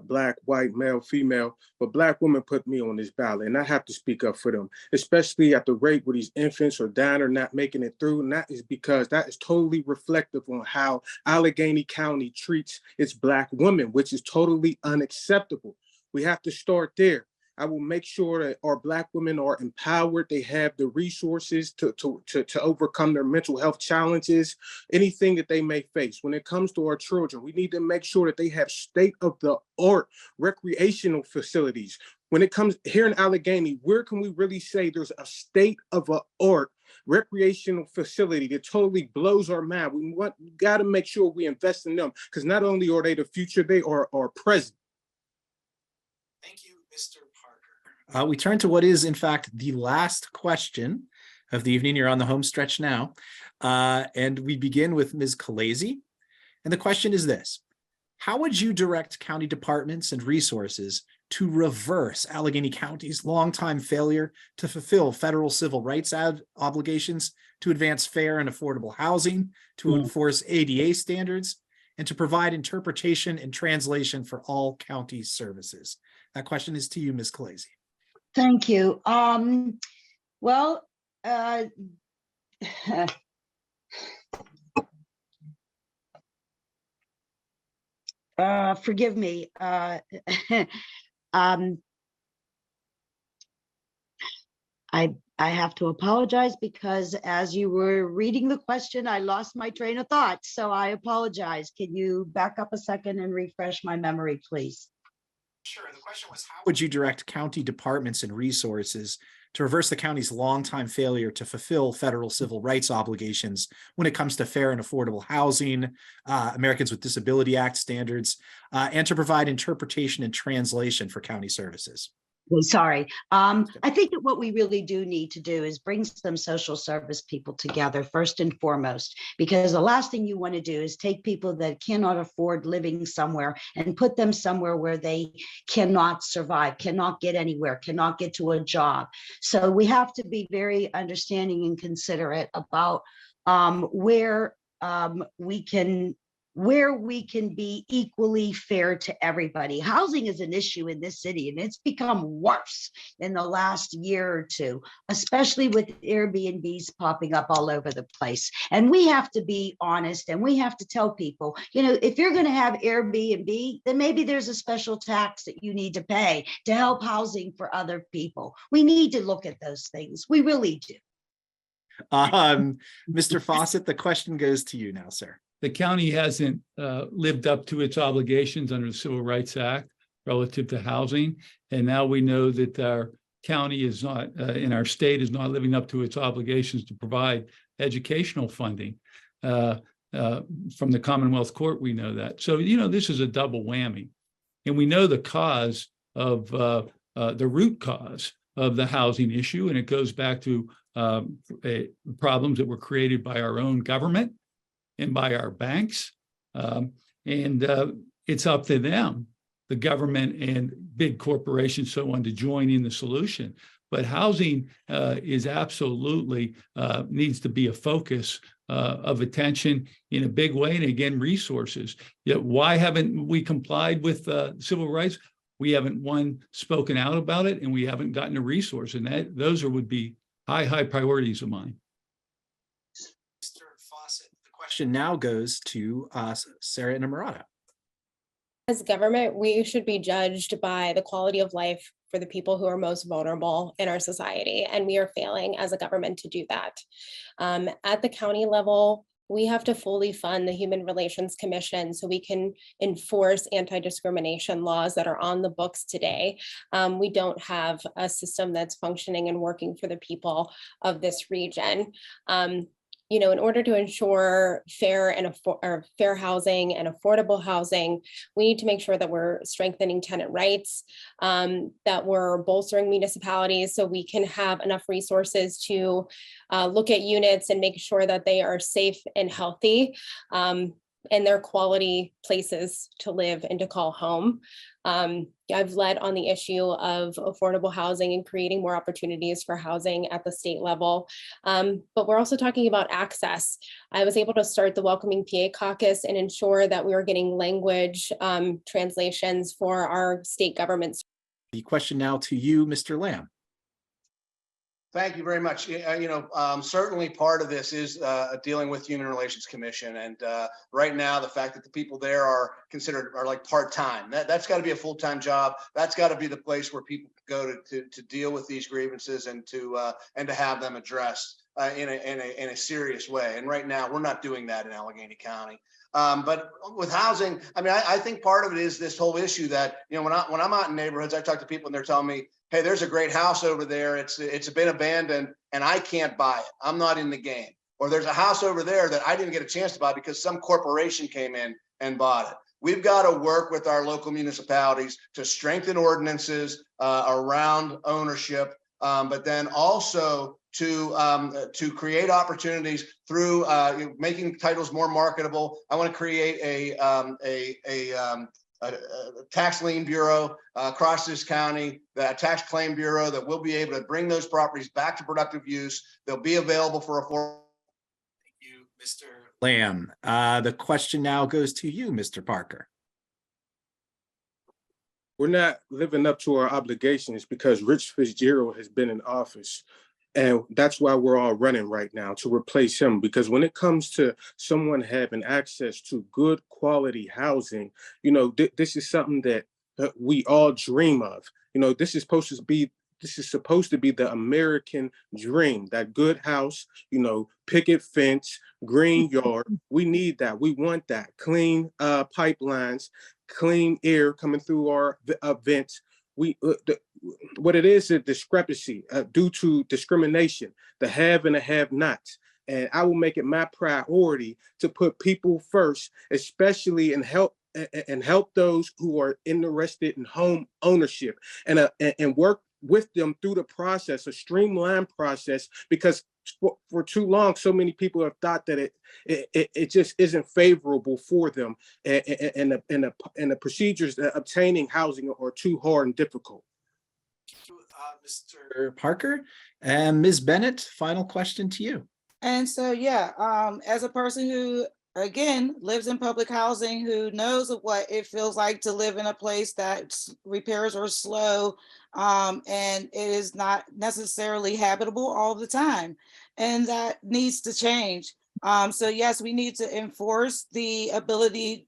Black, white, male, female, but Black women put me on this ballot, and I have to speak up for them, especially at the rate where these infants are dying or not making it through. And that is because that is totally reflective on how Allegheny County treats its Black women, which is totally unacceptable. We have to start there. I will make sure that our Black women are empowered. They have the resources to overcome their mental health challenges, anything that they may face. When it comes to our children, we need to make sure that they have state-of-the-art recreational facilities. When it comes here in Allegheny, where can we really say there's a state-of-the-art recreational facility that totally blows our mind? We got to make sure we invest in them, because not only are they the future, they are our present. Thank you, Mr. Parker. We turn to what is, in fact, the last question of the evening. You're on the home stretch now. And we begin with Ms. Khalazy. And the question is this: how would you direct county departments and resources to reverse Allegheny County's longtime failure to fulfill federal civil rights obligations, to advance fair and affordable housing, to enforce ADA standards, and to provide interpretation and translation for all county services? That question is to you, Ms. Khalazy. Thank you. Forgive me. I have to apologize because as you were reading the question, I lost my train of thought. So I apologize. Can you back up a second and refresh my memory, please? Sure. The question was, how would you direct county departments and resources to reverse the county's longtime failure to fulfill federal civil rights obligations when it comes to fair and affordable housing, Americans with Disability Act standards, and to provide interpretation and translation for county services? Sorry. I think that what we really do need to do is bring some social service people together first and foremost, because the last thing you want to do is take people that cannot afford living somewhere and put them somewhere where they cannot survive, cannot get anywhere, cannot get to a job. So we have to be very understanding and considerate about where we can be equally fair to everybody. Housing is an issue in this city, and it's become worse in the last year or two, especially with Airbnbs popping up all over the place. And we have to be honest, and we have to tell people, if you're going to have Airbnb, then maybe there's a special tax that you need to pay to help housing for other people. We need to look at those things. We really do. Mr. Fawcett, the question goes to you now, sir. the county hasn't lived up to its obligations under the Civil Rights Act relative to housing. And now we know that our county is not, in our state is not living up to its obligations to provide educational funding. From the Commonwealth Court, we know that. So, this is a double whammy. And we know the cause of the root cause of the housing issue, and it goes back to problems that were created by our own government and by our banks. It's up to them, the government and big corporations, so on, to join in the solution. But housing is absolutely needs to be a focus of attention in a big way, and again, resources. Yet, why haven't we complied with civil rights? We haven't spoken out about it, and we haven't gotten a resource, and those would be high priorities of mine. Mr. Fawcett, the question now goes to Sarah Inamorata. As government, we should be judged by the quality of life for the people who are most vulnerable in our society, and we are failing as a government to do that. At the county level, we have to fully fund the Human Relations Commission so we can enforce anti-discrimination laws that are on the books today. We don't have a system that's functioning and working for the people of this region. In order to ensure fair housing and affordable housing, we need to make sure that we're strengthening tenant rights, that we're bolstering municipalities so we can have enough resources to look at units and make sure that they are safe and healthy, and they're quality places to live and to call home. I've led on the issue of affordable housing and creating more opportunities for housing at the state level. But we're also talking about access. I was able to start the Welcoming PA Caucus and ensure that we were getting language translations for our state governments. The question now to you, Mr. Lamb. Thank you very much. Certainly part of this is dealing with Human Relations Commission. And right now, the fact that the people there are like part-time, that's got to be a full-time job. That's got to be the place where people go to deal with these grievances and to have them addressed in a serious way. And right now, we're not doing that in Allegheny County. But with housing, I think part of it is this whole issue that, when I'm out in neighborhoods, I talk to people and they're telling me, hey, there's a great house over there. It's been abandoned and I can't buy it. I'm not in the game. Or there's a house over there that I didn't get a chance to buy because some corporation came in and bought it. We've got to work with our local municipalities to strengthen ordinances around ownership, but then also to create opportunities through making titles more marketable. I want to create a tax lien bureau across this county, the tax claim bureau that will be able to bring those properties back to productive use. They'll be available for affordable. Thank you, Mr. Lamb. The question now goes to you, Mr. Parker. We're not living up to our obligations because Rich Fitzgerald has been in office. And that's why we're all running right now, to replace him. Because when it comes to someone having access to good quality housing, this is something that we all dream of. This is supposed to be the American dream, that good house, picket fence, green yard. We need that. We want that. Clean pipelines, clean air coming through our vents. What it is a discrepancy due to discrimination, the have and the have-nots. And I will make it my priority to put people first, especially and help those who are interested in home ownership and work with them through the process, a streamlined process, because for too long, so many people have thought that it just isn't favorable for them, and the procedures that obtaining housing are too hard and difficult. Mr. Parker and Ms. Bennett, final question to you. And so, as a person who, again, lives in public housing, who knows of what it feels like to live in a place that repairs are slow, and it is not necessarily habitable all the time, and that needs to change. So yes, we need to enforce the ability,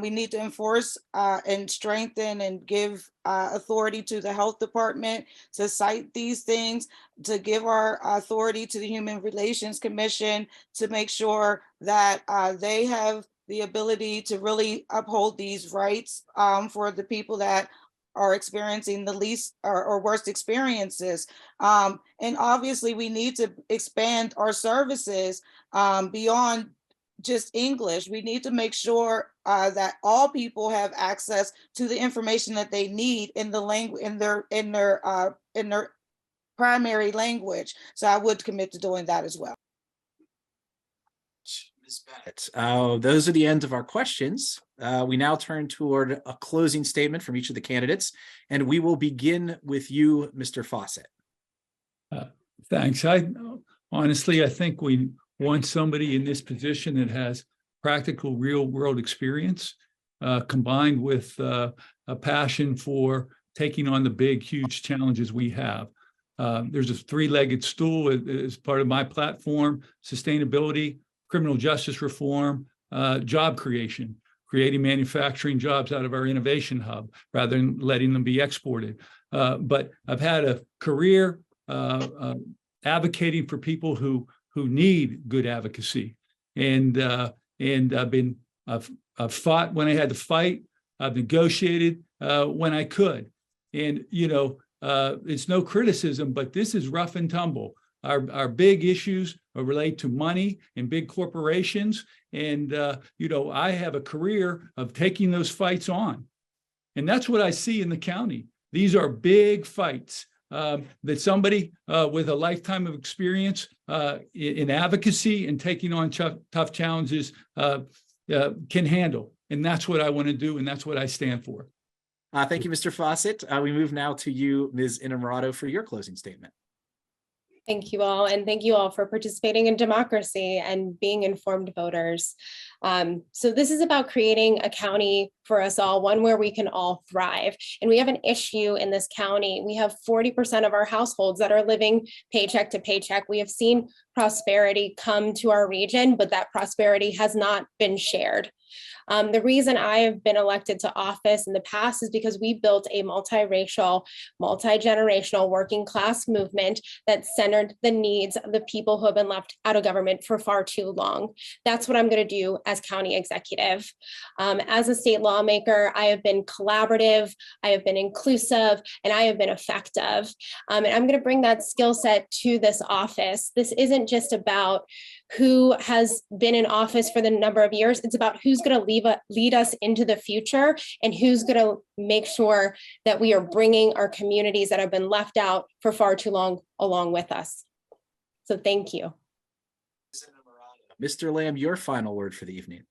we need to enforce and strengthen and give authority to the health department to cite these things, to give our authority to the Human Relations Commission to make sure that they have the ability to really uphold these rights for the people that are experiencing the least or worst experiences. And obviously we need to expand our services beyond just English. We need to make sure that all people have access to the information that they need in the language, in their primary language. So I would commit to doing that as well. Ms. Bennett. Those are the end of our questions. We now turn toward a closing statement from each of the candidates, and we will begin with you, Mr. Fawcett. Thanks. Honestly, I think we want somebody in this position that has practical real world experience combined with a passion for taking on the big, huge challenges we have. There's a three-legged stool as part of my platform: sustainability, criminal justice reform, job creation, creating manufacturing jobs out of our innovation hub rather than letting them be exported. But I've had a career advocating for people who need good advocacy, and I've fought when I had to fight. I've negotiated when I could, and it's no criticism, but this is rough and tumble. Our big issues relate to money and big corporations. And, I have a career of taking those fights on. And that's what I see in the county. These are big fights that somebody with a lifetime of experience in advocacy and taking on tough challenges can handle. And that's what I want to do. And that's what I stand for. Thank you, Mr. Fawcett. We move now to you, Ms. Inamorado, for your closing statement. Thank you all, and thank you all for participating in democracy and being informed voters. So this is about creating a county for us all, one where we can all thrive. And we have an issue in this county. We have 40% of our households that are living paycheck to paycheck. We have seen prosperity come to our region, but that prosperity has not been shared. The reason I have been elected to office in the past is because we built a multiracial, multi-generational working class movement that centered the needs of the people who have been left out of government for far too long. That's what I'm going to do as county executive. As a state lawmaker, I have been collaborative, I have been inclusive, and I have been effective. And I'm going to bring that skill set to this office. This isn't just about who has been in office for the number of years. It's about who's going to lead us into the future and who's going to make sure that we are bringing our communities that have been left out for far too long along with us. So thank you. Mr. Lamb, your final word for the evening.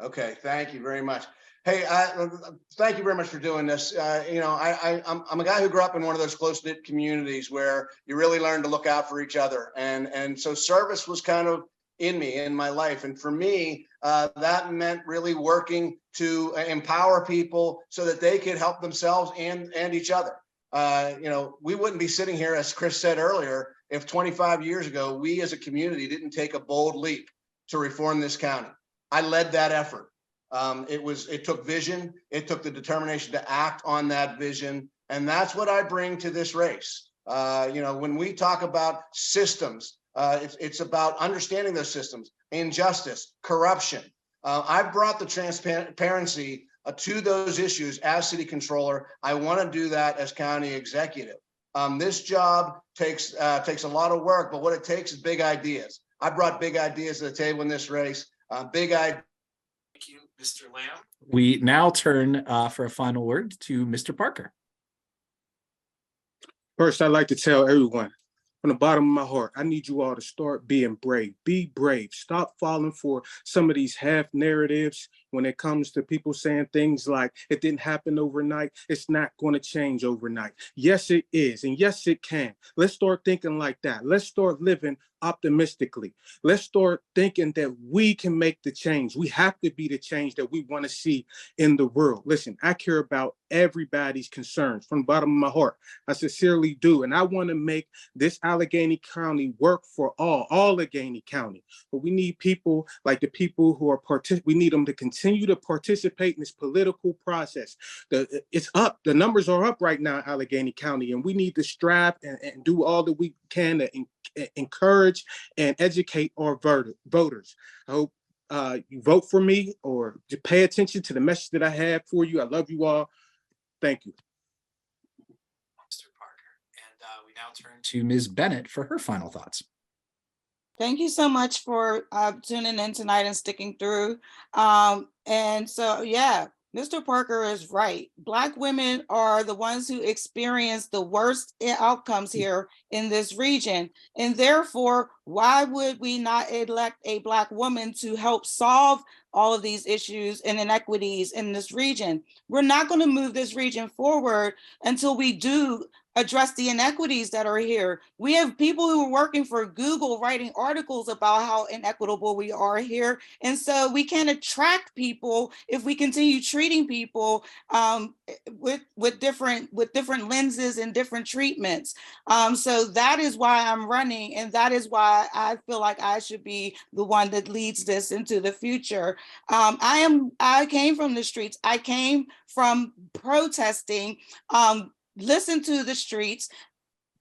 Okay, thank you very much. Hey, thank you very much for doing this. I'm a guy who grew up in one of those close-knit communities where you really learn to look out for each other. And so service was kind of in my life. And for me, that meant really working to empower people so that they could help themselves and each other. We wouldn't be sitting here, as Chris said earlier, if 25 years ago, we as a community didn't take a bold leap to reform this county. I led that effort. It took vision. It took the determination to act on that vision. And that's what I bring to this race. When we talk about systems, it's about understanding those systems, injustice, corruption. I've brought the transparency to those issues as city controller. I want to do that as county executive. This job takes a lot of work, but what it takes is big ideas. I brought big ideas to the table in this race. Big ideas. Thank you, Mr. Lamb. We now turn for a final word to Mr. Parker. First, I'd like to tell everyone from the bottom of my heart, I need you all to start being brave. Be brave. Stop falling for some of these half narratives when it comes to people saying things like it didn't happen overnight. It's not going to change overnight. Yes, it is. And yes, it can. Let's start thinking like that. Let's start living optimistically. Let's start thinking that we can make the change. We have to be the change that we want to see in the world. Listen, I care about everybody's concerns from the bottom of my heart. I sincerely do. And I want to make this Allegheny County work for all Allegheny County. But we need people like the people who are we need them to continue to participate in this political process. It's up. The numbers are up right now in Allegheny County, and we need to strive and do all that we can to encourage and educate our voters. I you vote for me or to pay attention to the message that I have for you. I love you all. Thank you. Mr. Parker. And we now turn to Ms. Bennett for her final thoughts. Thank you so much for tuning in tonight and sticking through. And so, yeah, Mr. Parker is right. Black women are the ones who experience the worst outcomes here in this region. And therefore, why would we not elect a Black woman to help solve all of these issues and inequities in this region? We're not going to move this region forward until we do address the inequities that are here. We have people who are working for Google writing articles about how inequitable we are here. And so we can't attract people if we continue treating people with different lenses and different treatments. So that is why I'm running, and that is why I feel like I should be the one that leads this into the future. I came from the streets. I came from protesting, listened to the streets,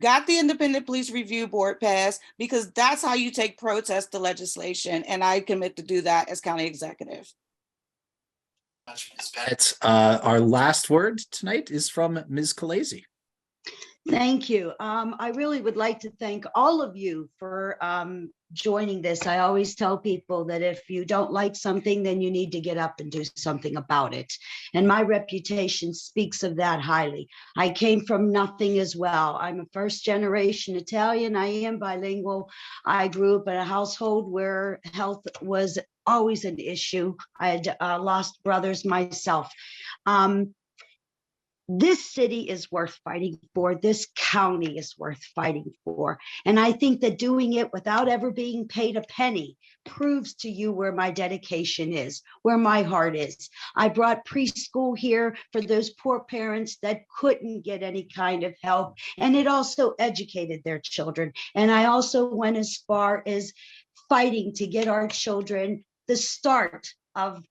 got the Independent Police Review Board passed, because that's how you take protest to legislation. And I commit to do that as county executive. Ms. Bennett, our last word tonight is from Ms. Khaleesi. Thank you. I really would like to thank all of you for joining this. I always tell people that if you don't like something, then you need to get up and do something about it. And my reputation speaks of that highly. I came from nothing as well. I'm a first generation Italian. I am bilingual. I grew up in a household where health was always an issue. I had lost brothers myself. This city is worth fighting for. This county is worth fighting for. And I think that doing it without ever being paid a penny proves to you where my dedication is, where my heart is. I brought preschool here for those poor parents that couldn't get any kind of help. And it also educated their children. And I also went as far as fighting to get our children the start of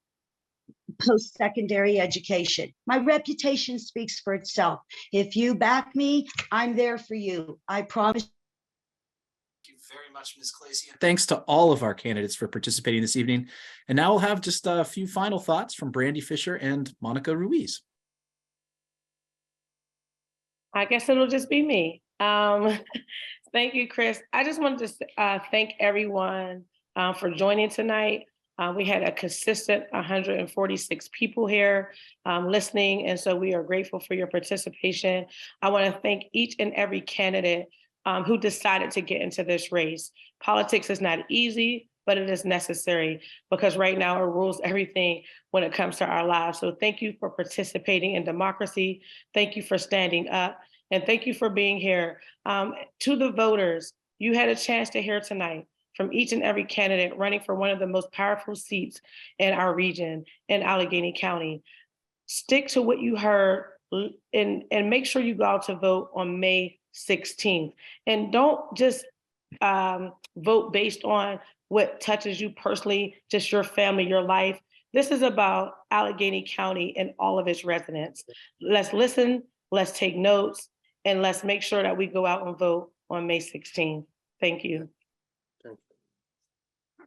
post-secondary education. My reputation speaks for itself. If you back me, I'm there for you. I promise. Thank you very much, Ms. Khaleesi. Thanks to all of our candidates for participating this evening. And now we'll have just a few final thoughts from Brandy Fisher and Monica Ruiz. I guess it'll just be me. Thank you, Chris. I just wanted to thank everyone for joining tonight. We had a consistent 146 people here listening, and so we are grateful for your participation. I want to thank each and every candidate who decided to get into this race. Politics is not easy, but it is necessary, because right now it rules everything when it comes to our lives. So thank you for participating in democracy. Thank you for standing up, and thank you for being here. To the voters, you had a chance to hear tonight from each and every candidate running for one of the most powerful seats in our region, in Allegheny County. Stick to what you heard and make sure you go out to vote on May 16th. And don't just vote based on what touches you personally, just your family, your life. This is about Allegheny County and all of its residents. Let's listen, let's take notes, and let's make sure that we go out and vote on May 16th. Thank you.